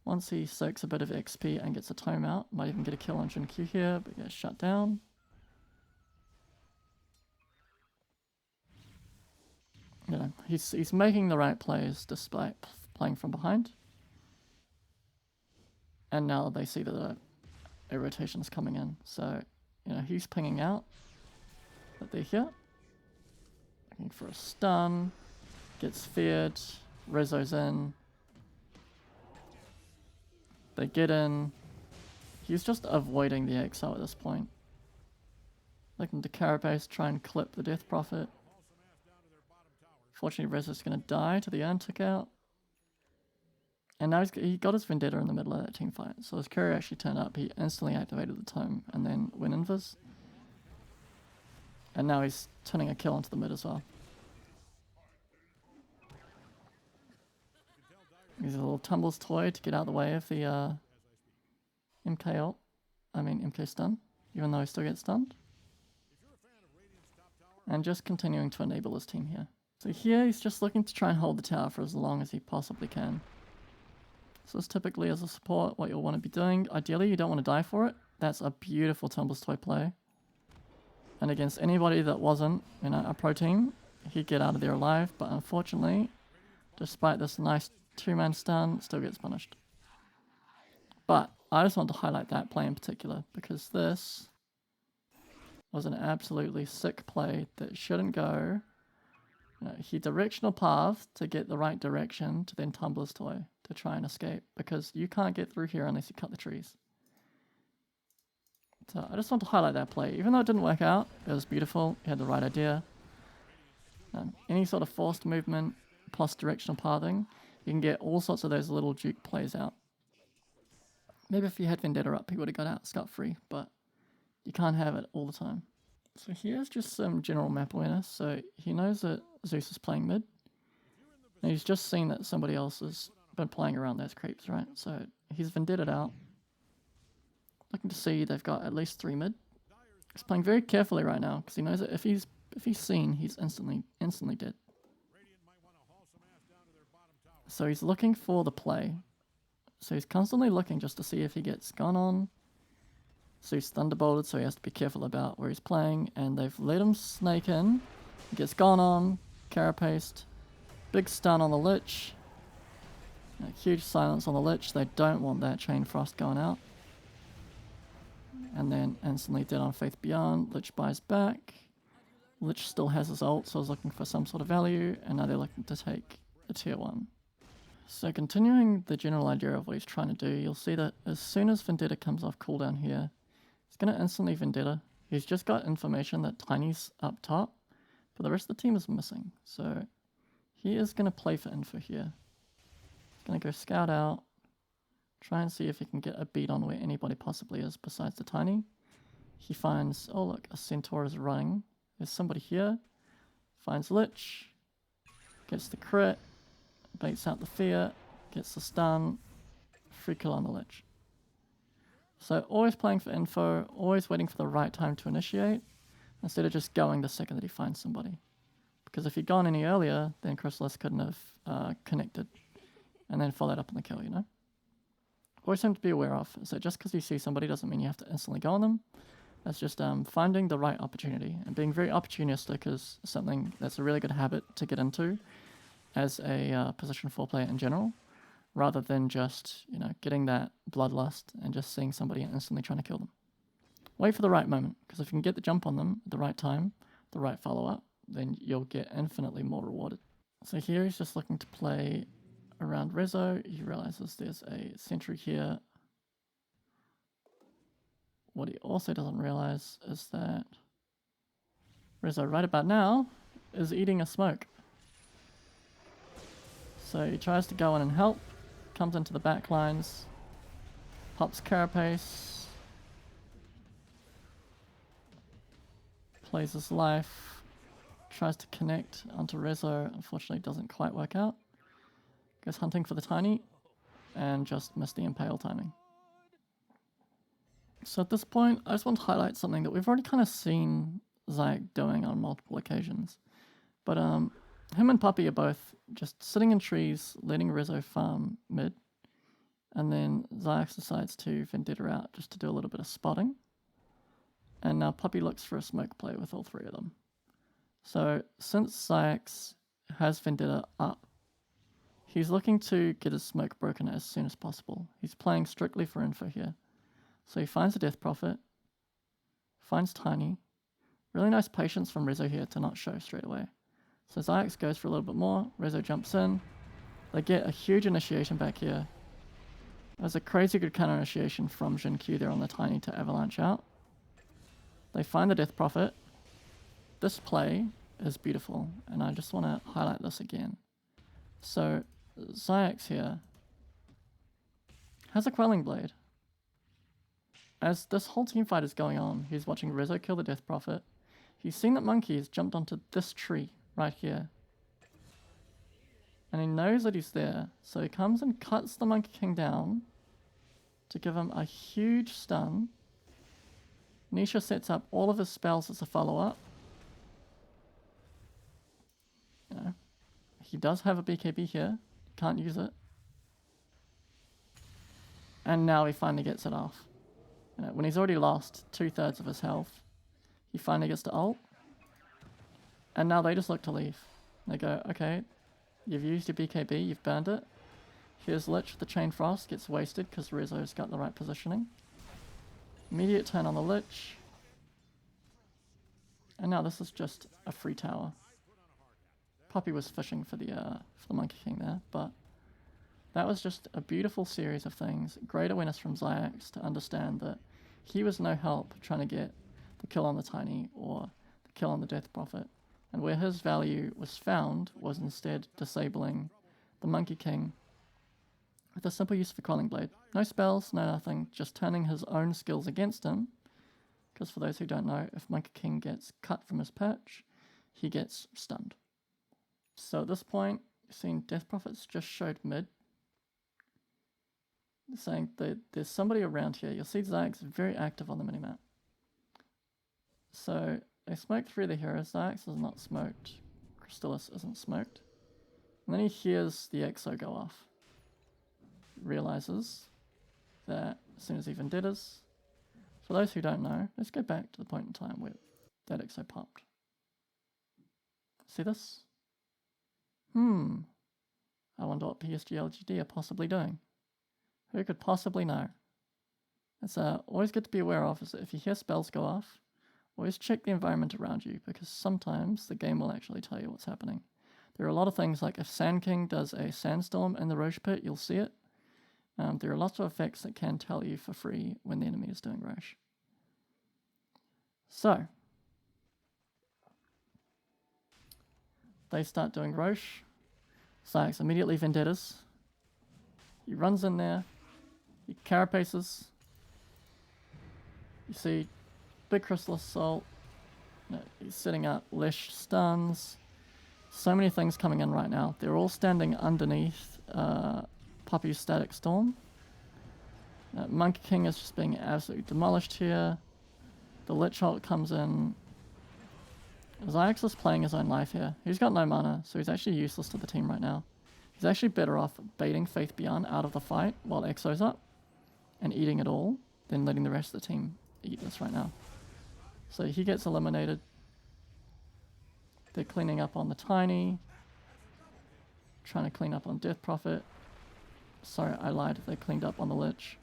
A: once he soaks a bit of XP and gets a tome out, might even get a kill on Jin Q here, but gets shut down. You know, he's making the right plays despite playing from behind. And now they see that a rotation's coming in, so you know he's pinging out that they're here. Looking for a stun, gets feared, Rezo's in. They get in. He's just avoiding the exile at this point. Looking to Carapace, try and clip the Death Prophet. Fortunately, Rezo's going to die to the Antic out. And now he got his Vendetta in the middle of that team fight. So as Curry actually turned up, he instantly activated the Tome and then went Invis. And now he's turning a kill onto the mid as well. He's a little Tumbles toy to get out of the way of the MK ult. MK stun, even though he still gets stunned. And just continuing to enable his team here. So here he's just looking to try and hold the tower for as long as he possibly can. So this typically as a support what you'll want to be doing. Ideally you don't want to die for it. That's a beautiful Tumbles toy play. And against anybody that wasn't a pro team, he'd get out of there alive, but unfortunately, despite this nice 2-man stun, still gets punished. But I just want to highlight that play in particular, because this was an absolutely sick play that shouldn't go. He directional path to get the right direction to then Tumbler's toy to try and escape, because you can't get through here unless you cut the trees. So I just want to highlight that play. Even though it didn't work out, it was beautiful. He had the right idea. Any sort of forced movement plus directional pathing, you can get all sorts of those little juke plays out. Maybe if you had Vendetta up, he would have got out scot-free, but you can't have it all the time. So here's just some general map awareness. So he knows that Zeus is playing mid. And he's just seen that somebody else has been playing around those creeps, right? So he's Vendetta'd out. Looking to see they've got at least 3 mid. He's playing very carefully right now because he knows that if he's seen, he's instantly dead. So he's looking for the play. So he's constantly looking just to see if he gets gone on. So he's thunderbolted, so he has to be careful about where he's playing. And they've let him snake in. He gets gone on, carapaced, big stun on the Lich. Huge silence on the Lich. They don't want that Chain Frost going out. And then instantly dead on Faith Beyond. Lich buys back. Lich still has his ult, so I was looking for some sort of value. And now they're looking to take a tier 1. So continuing the general idea of what he's trying to do, you'll see that as soon as Vendetta comes off cooldown here, he's going to instantly Vendetta. He's just got information that Tiny's up top, but the rest of the team is missing. So he is going to play for info here. He's going to go scout out, Try and see if he can get a beat on where anybody possibly is besides the Tiny. He finds, oh look, a Centaur is running. There's somebody here. Finds Lich. Gets the crit. Baits out the fear. Gets the stun. Free kill on the Lich. So always playing for info, always waiting for the right time to initiate, instead of just going the second that he finds somebody. Because if he'd gone any earlier, then Chrysalis couldn't have connected and then followed up on the kill, you know? Always something to be aware of is that just because you see somebody doesn't mean you have to instantly go on them. That's just finding the right opportunity, and being very opportunistic is something that's a really good habit to get into as a position 4 player in general, rather than just, you know, getting that bloodlust and just seeing somebody and instantly trying to kill them. Wait for the right moment, because if you can get the jump on them at the right time, the right follow-up, then you'll get infinitely more rewarded. So here he's just looking to play around Rezo. He realizes there's a sentry here. What he also doesn't realize is that Rezo right about now is eating a smoke. So he tries to go in and help, comes into the back lines, pops Carapace, plays his life, tries to connect onto Rezo, unfortunately doesn't quite work out. Goes hunting for the Tiny, and just missed the Impale timing. So at this point, I just want to highlight something that we've already kind of seen Zayac doing on multiple occasions. But him and Puppy are both just sitting in trees, letting Rezo farm mid, and then Zayac decides to Vendetta out just to do a little bit of spotting. And now Puppy looks for a smoke play with all three of them. So since Zayac has Vendetta up, he's looking to get his smoke broken as soon as possible. He's playing strictly for info here. So he finds a Death Prophet, finds Tiny. Really nice patience from Rezo here to not show straight away. So Zayac goes for a little bit more, Rezo jumps in. They get a huge initiation back here. There's a crazy good counter initiation from Jin Q there on the Tiny to avalanche out. They find the Death Prophet. This play is beautiful, and I just want to highlight this again. So Zayac here has a Quelling Blade. As this whole team fight is going on, he's watching Rezo kill the Death Prophet. He's seen that Monkey has jumped onto this tree right here. And he knows that he's there, so he comes and cuts the Monkey King down to give him a huge stun. Nisha sets up all of his spells as a follow-up. You know, he does have a BKB here, can't use it. And now he finally gets it off. You know, when he's already lost 2/3 of his health, he finally gets to ult. And now they just look to leave. They go, okay, you've used your BKB, you've burned it. Here's Lich, the Chain Frost gets wasted because Rezo's got the right positioning. Immediate turn on the Lich. And now this is just a free tower. Puppy was fishing for the Monkey King there, but that was just a beautiful series of things. Great awareness from Zayac to understand that he was no help trying to get the kill on the Tiny or the kill on the Death Prophet. And where his value was found was instead disabling the Monkey King with a simple use of the Quelling Blade. No spells, no nothing, just turning his own skills against him. Because for those who don't know, if Monkey King gets cut from his perch, he gets stunned. So at this point, you've seen Death Prophets just showed mid. Saying that there's somebody around here. You'll see Zayac's very active on the minimap. So they smoked 3 of the heroes. Zayac is not smoked. Crystallis isn't smoked. And then he hears the EXO go off. Realizes that as soon as he vendettas. For those who don't know, let's go back to the point in time where that EXO popped. See this? I wonder what PSG.LGD are possibly doing. Who could possibly know? It's always good to be aware of is that if you hear spells go off, always check the environment around you, because sometimes the game will actually tell you what's happening. There are a lot of things like if Sand King does a sandstorm in the Roche pit, you'll see it. There are lots of effects that can tell you for free when the enemy is doing Roche. So, they start doing Roche. Zayac immediately vendettas. He runs in there, He carapaces. You see big Crystal Assault. No, he's setting up Lesh stuns. So many things coming in right now. They're all standing underneath Puppy's Static Storm. Monkey King is just being absolutely demolished here. The Lich Ult comes in. Zayac is playing his own life here. He's got no mana, so he's actually useless to the team right now. He's actually better off baiting Faith Beyond out of the fight while Exo's up and eating it all than letting the rest of the team eat this right now. So he gets eliminated. They're cleaning up on the Tiny. Trying to clean up on Death Prophet. Sorry, I lied. They cleaned up on the Lich.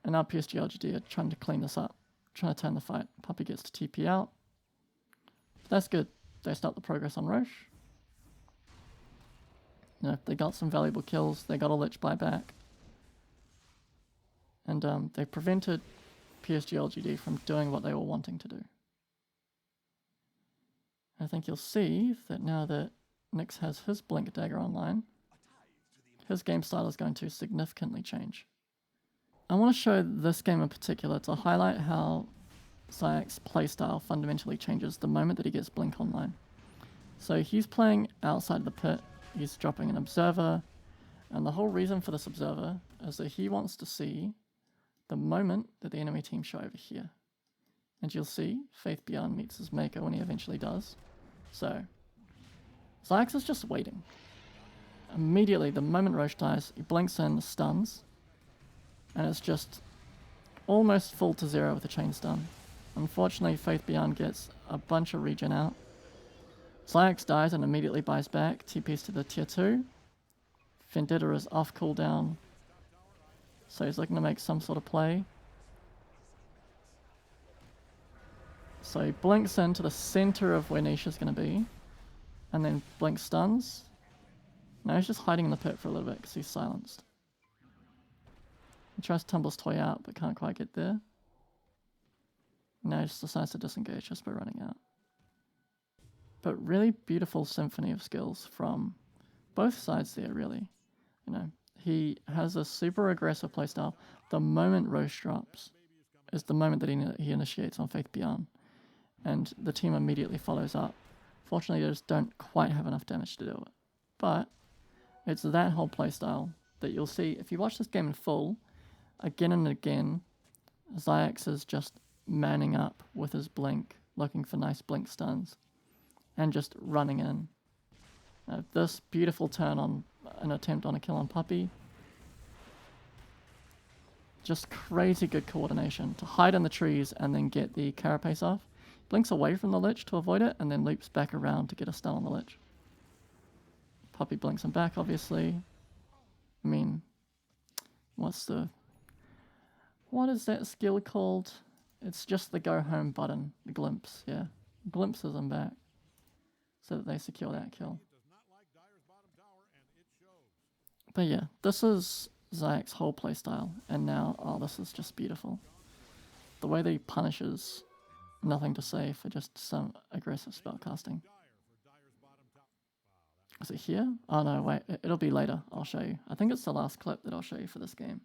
A: And now PSG.LGD are trying to clean this up. Trying to turn the fight. Puppy gets to TP out. That's good. They start the progress on Roche. You know, they got some valuable kills. They got a Lich buyback. And they prevented PSG.LGD from doing what they were wanting to do. I think you'll see that now that Nyx has his Blink Dagger online, his game style is going to significantly change. I want to show this game in particular to highlight how Zayac's playstyle fundamentally changes the moment that he gets Blink online. So he's playing outside the pit, he's dropping an Observer, and the whole reason for this Observer is that he wants to see the moment that the enemy team show over here. And you'll see Faith Beyond meets his maker when he eventually does. So Zayac is just waiting. Immediately, the moment Roche dies, he blinks in, stuns, and it's just almost full to zero with a chain stun. Unfortunately, Faith Beyond gets a bunch of regen out. Zayac dies and immediately buys back, TPs to the tier 2. Vendetta is off cooldown, so he's looking to make some sort of play. So he blinks into the center of where Nisha's going to be, and then blink stuns. Now he's just hiding in the pit for a little bit because he's silenced. He tries to tumble his toy out, but can't quite get there. Now he just decides to disengage just by running out. But really beautiful symphony of skills from both sides there, really. You know, he has a super aggressive playstyle. The moment Roche drops is the moment that he initiates on Faith Beyond. And the team immediately follows up. Fortunately, they just don't quite have enough damage to do it. But it's that whole playstyle that you'll see. If you watch this game in full, again and again, Zayac is just manning up with his blink, looking for nice blink stuns, and just running in. This beautiful turn on an attempt on a kill on Puppy. Just crazy good coordination to hide in the trees and then get the carapace off. Blinks away from the Lich to avoid it, and then loops back around to get a stun on the Lich. Puppy blinks him back, obviously. I mean, what is that skill called? It's just the go home button, the glimpse, yeah. Glimpses them back so that they secure that kill. But yeah, this is Zayac's whole playstyle, and now, oh, this is just beautiful. The way that he punishes, nothing to say for just some aggressive spellcasting. Is it here? Oh no, wait, it'll be later, I'll show you. I think it's the last clip that I'll show you for this game.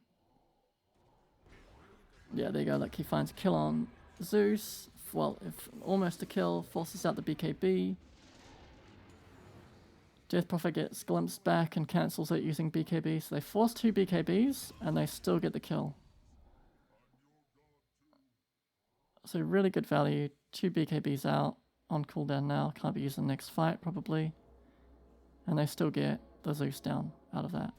A: Yeah, there you go, look, he finds a kill on Zeus. Well, if almost a kill, forces out the BKB. Death Prophet gets glimpsed back and cancels it using BKB, so they force 2 BKBs, and they still get the kill. So really good value, 2 BKBs out, on cooldown now, can't be used in the next fight probably. And they still get the Zeus down out of that.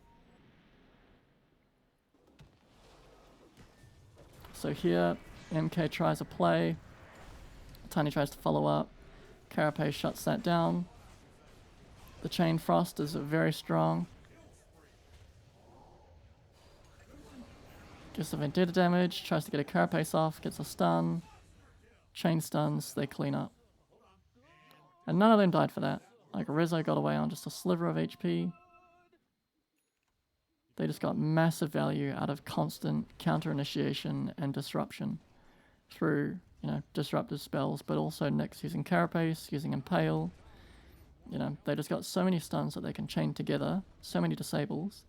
A: So here, MK tries a play, Tiny tries to follow up, Carapace shuts that down. The Chain Frost is very strong. Gets the Vendetta damage, tries to get a Carapace off, gets a stun. Chain stuns, they clean up. And none of them died for that. Like Rizzo got away on just a sliver of HP. They just got massive value out of constant counter initiation and disruption through, you know, disruptive spells, but also Nyx using Carapace, using Impale. You know, they just got so many stuns that they can chain together, so many disables,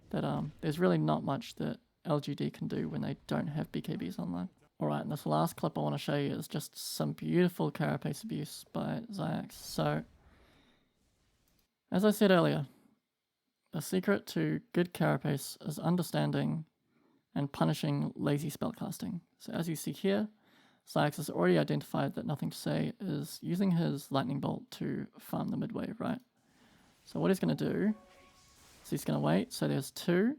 A: that there's really not much that LGD can do when they don't have BKBs online. Alright, and this last clip I want to show you is just some beautiful carapace abuse by Zayac. So, as I said earlier, the secret to good carapace is understanding and punishing lazy spellcasting. So as you see here, Zayac has already identified that Nothing to Say is using his lightning bolt to farm the mid wave, right? So what he's going to do is he's going to wait. So there's 2.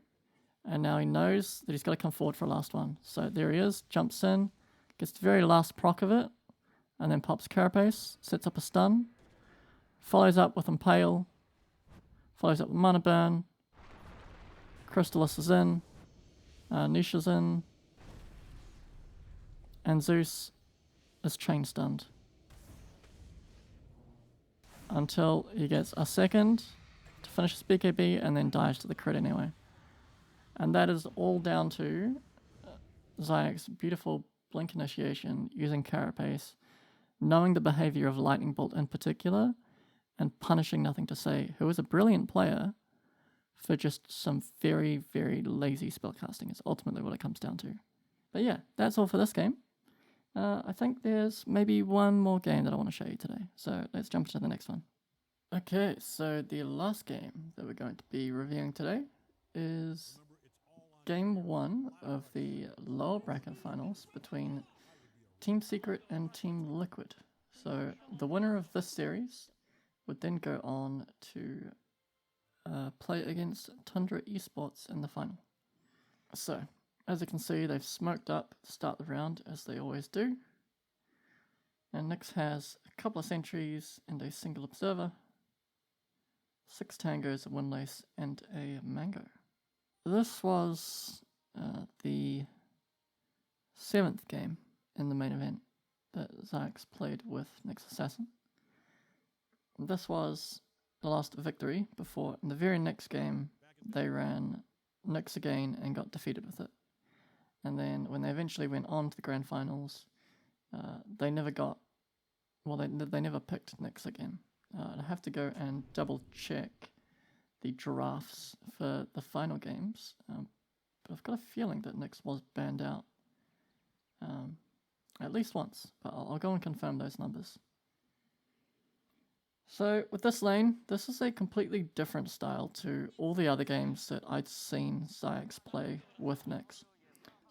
A: And now he knows that he's got to come forward for a last one. So there he is, jumps in, gets the very last proc of it, and then pops carapace, sets up a stun, follows up with Impale, follows up with Mana Burn, Crystallis is in, Nisha's in, and Zeus is chain stunned. Until he gets a second to finish his BKB and then dies to the crit anyway. And that is all down to Zayac's beautiful blink initiation using carapace, knowing the behavior of Lightning Bolt in particular, and punishing Nothing to Say, who is a brilliant player, for just some very, very lazy spellcasting is ultimately what it comes down to. But yeah, that's all for this game. I think there's maybe one more game that I want to show you today. So let's jump into the next one. Okay, so the last game that we're going to be reviewing today is Game 1 of the lower bracket finals between Team Secret and Team Liquid. So the winner of this series would then go on to play against Tundra Esports in the final. So, as you can see, they've smoked up to start the round, as they always do. And Nyx has a couple of sentries and a single observer, 6 tangos, a windlace, and a mango. This was the 7th game in the main event that Zayac played with Nyx Assassin. This was the last victory before, in the very next game, they ran Nyx again and got defeated with it. And then when they eventually went on to the grand finals, they never got, well, they never picked Nyx again. I have to go and double check the drafts for the final games, but I've got a feeling that Nyx was banned out at least once, but I'll go and confirm those numbers. So with this lane, this is a completely different style to all the other games that I'd seen Zayac play with Nyx.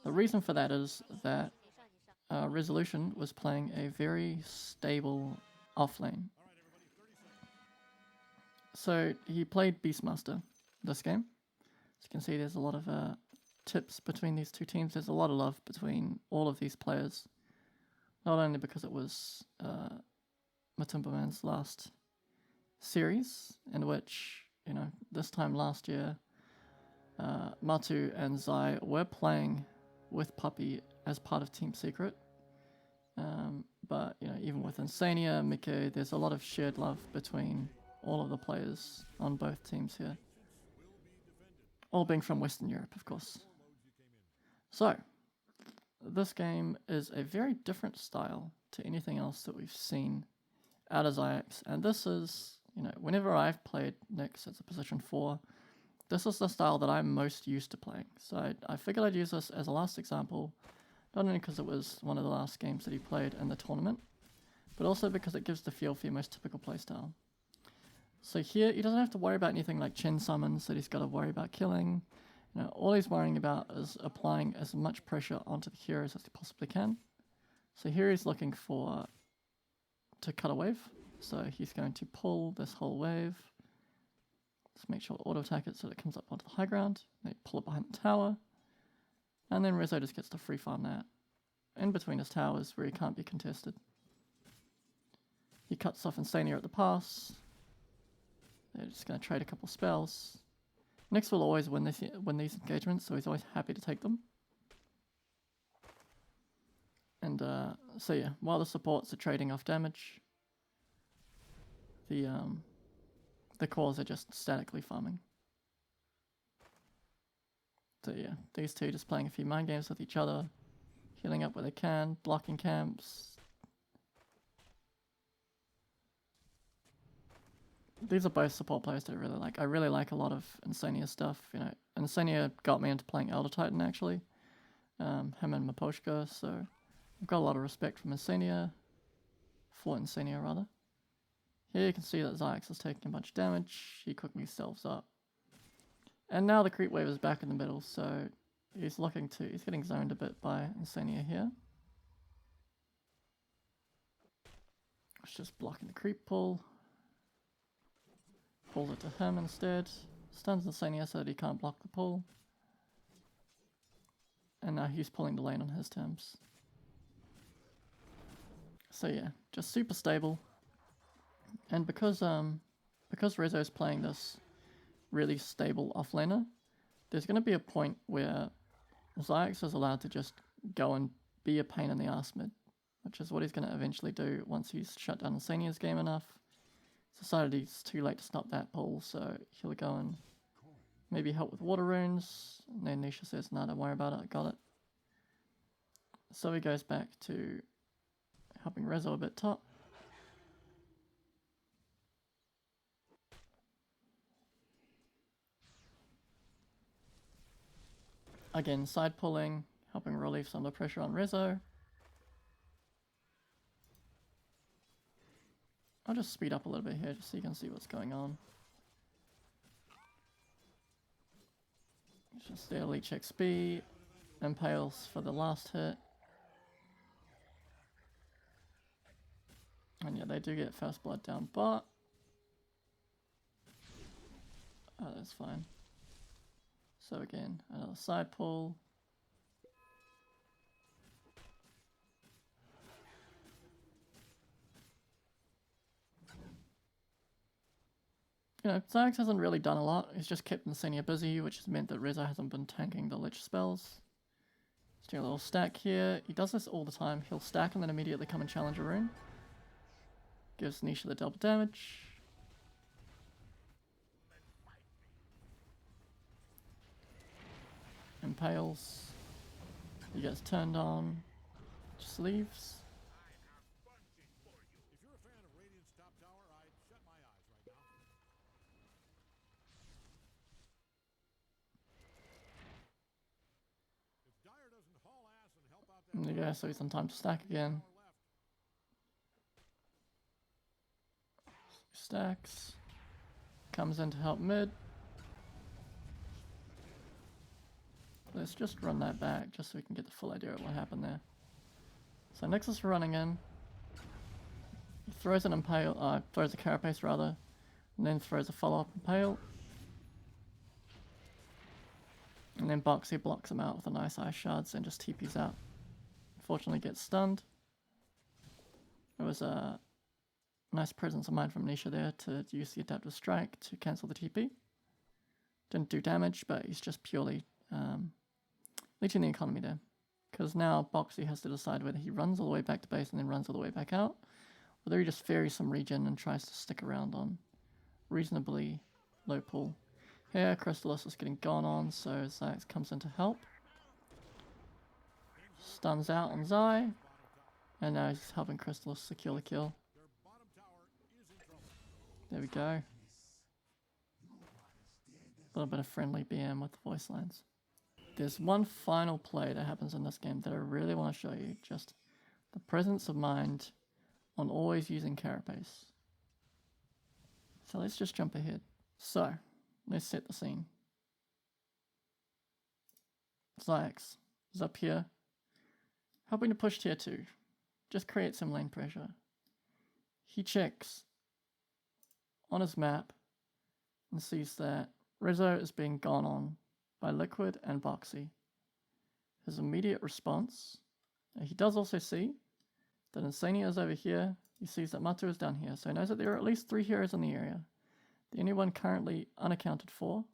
A: The reason for that is that Resolution was playing a very stable off lane. So he played Beastmaster this game. As you can see, there's a lot of tips between these two teams. There's a lot of love between all of these players. Not only because it was Matumbaman's last series, in which, you know, this time last year, Matu and Zai were playing with Puppy as part of Team Secret. But, you know, even with Insania, Mike, there's a lot of shared love between all of the players on both teams here. All being from Western Europe, of course. So, this game is a very different style to anything else that we've seen out of Zayac. And this is, you know, whenever I've played Nyx as a position 4, this is the style that I'm most used to playing. So I figured I'd use this as a last example, not only because it was one of the last games that he played in the tournament, but also because it gives the feel for your most typical playstyle. So here, he doesn't have to worry about anything like Chen summons that he's got to worry about killing. You know, all he's worrying about is applying as much pressure onto the heroes as he possibly can. So here he's looking to cut a wave. So he's going to pull this whole wave. Just make sure to auto attack it so that it comes up onto the high ground. They pull it behind the tower. And then Rezo just gets to free farm that in between his towers where he can't be contested. He cuts off Insania at the pass. They're just going to trade a couple spells. Nyx will always win these engagements, so he's always happy to take them. And so yeah, while the supports are trading off damage, the cores are just statically farming. So yeah, these two just playing a few mind games with each other, healing up where they can, blocking camps. these are both support players that I really like. I really like a lot of Insania stuff. You know, Insania got me into playing Elder Titan actually. Him and Maposhka, so I've got a lot of respect for Insania. For Insania rather. Here you can see that Zayac is taking a bunch of damage. He quickly selves up. And now the creep wave is back in the middle, so he's getting zoned a bit by Insania here. It's just blocking the creep pull. Pulls it to him instead. Stuns Insania so that he can't block the pull. And now he's pulling the lane on his terms. So yeah, just super stable. And because Rezo's playing this really stable offlaner, there's going to be a point where Zayac is allowed to just go and be a pain in the ass mid, which is what he's going to eventually do once he's shut down Insania's game enough. He's decided he's too late to stop that pull, so he'll go and maybe help with water runes. And then Nisha says, "No, don't worry about it, I got it." So he goes back to helping Rezo a bit top. Again, side pulling, helping relieve some of the pressure on Rezo. I'll just speed up a little bit here just so you can see what's going on. Just there, leech XP, impales for the last hit. And yeah, they do get first blood down bot. Oh, that's fine. So again, another side pull. You know, Zayac hasn't really done a lot. He's just kept Insania busy, which has meant that Rezo hasn't been tanking the lich spells. He's doing a little stack here. He does this all the time. He'll stack and then immediately come and challenge a rune. Gives Nisha the double damage. Impales. He gets turned on. Just leaves.
B: If you're a fan of Radiant's top tower, I'd shut my eyes right now. If Dire doesn't haul ass and help out that
A: There you go, so he's on time to stack again. Stacks. Comes in to help mid. Let's just run that back just so we can get the full idea of what happened there. So Nyx is running in. He throws an impale, throws a carapace rather, and then throws a follow-up impale. And then Boxy blocks him out with a nice ice shards and just TPs out. Unfortunately gets stunned. It was a nice presence of mind from Nisha there to use the adaptive strike to cancel the TP. Didn't do damage, but he's just purely leeching the economy there. Because now Boxy has to decide whether he runs all the way back to base and then runs all the way back out, whether he just ferries some regen and tries to stick around on reasonably low pull. Here, Crystallis is getting gone on, so Zayac comes in to help. Stuns out on Zai, and now he's helping Crystallis secure the kill. There we go. A little bit of friendly BM with the voice lines. There's one final play that happens in this game that I really want to show you. Just the presence of mind on always using carapace. So let's just jump ahead. So, let's set the scene. Zayac is up here, helping to push tier 2. Just create some lane pressure. He checks on his map and sees that Rezo is being gone on by Liquid and Boxy. His immediate response, he does also see that Insania is over here. He sees that Matu is down here, so he knows that there are at least 3 heroes in the area. The only one currently unaccounted for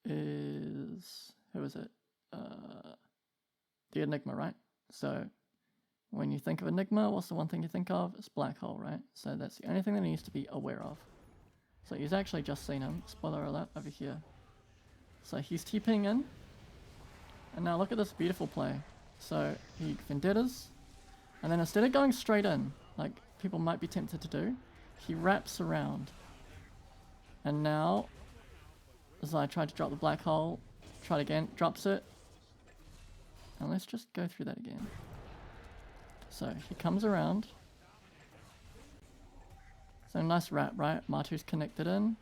A: is... who is it? The Enigma, right? So when you think of Enigma, what's the one thing you think of? It's Black Hole, right? So that's the only thing that he needs to be aware of. So he's actually just seen him. Spoiler alert, over here. So he's TPing in. And now look at this beautiful play. So he Vendettas. And then instead of going straight in, like people might be tempted to do, he wraps around And now, Zai tried to drop the black hole. Tried again, drops it. And let's just go through that again. So he comes around. So nice rat, right? Matu's connected in.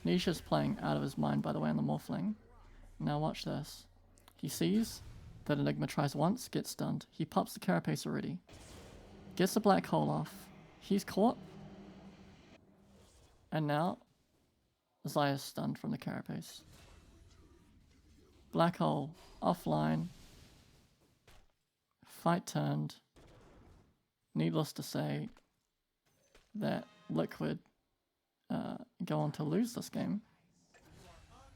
A: Nisha's playing out of his mind, by the way, on the Morphling. Now watch this. He sees that Enigma tries once, gets stunned. He pops the Carapace already. Gets the black hole off. He's caught. And now, Zaya's stunned from the Carapace. Black hole offline. Fight turned. Needless to say that Liquid go on to lose this game,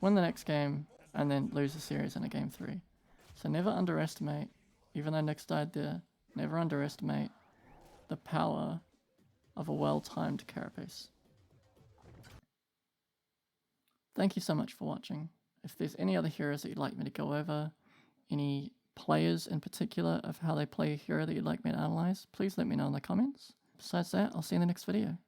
A: win the next game, and then lose the series in a game 3. So never underestimate, even though Nyx died there, never underestimate the power of a well-timed Carapace. Thank you so much for watching. If there's any other heroes that you'd like me to go over, any players in particular of how they play a hero that you'd like me to analyze, please let me know in the comments. Besides that, I'll see you in the next video.